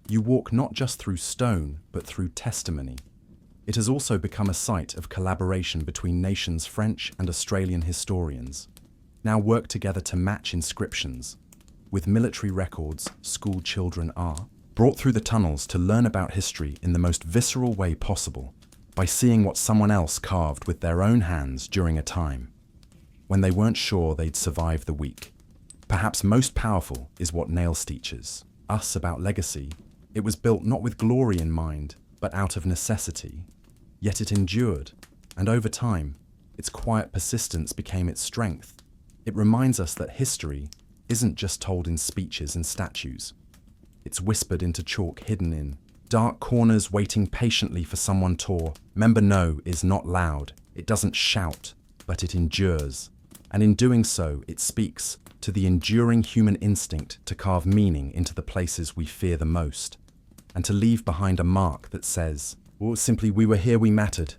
You walk not just through stone, but through testimony. It has also become a site of collaboration between nations. French and Australian historians now work together to match inscriptions. With military records, school children are brought through the tunnels to learn about history in the most visceral way possible, by seeing what someone else carved with their own hands during a time when they weren't sure they'd survive the week. Perhaps most powerful is what Nails teaches us about legacy. It was built not with glory in mind, but out of necessity. Yet it endured, and over time, its quiet persistence became its strength. It reminds us that history isn't just told in speeches and statues. It's whispered into chalk, hidden in dark corners, waiting patiently for someone to remember. No is not loud. It doesn't shout, but it endures. And in doing so, it speaks to the enduring human instinct to carve meaning into the places we fear the most, and to leave behind a mark that says, or simply, we were here, we mattered.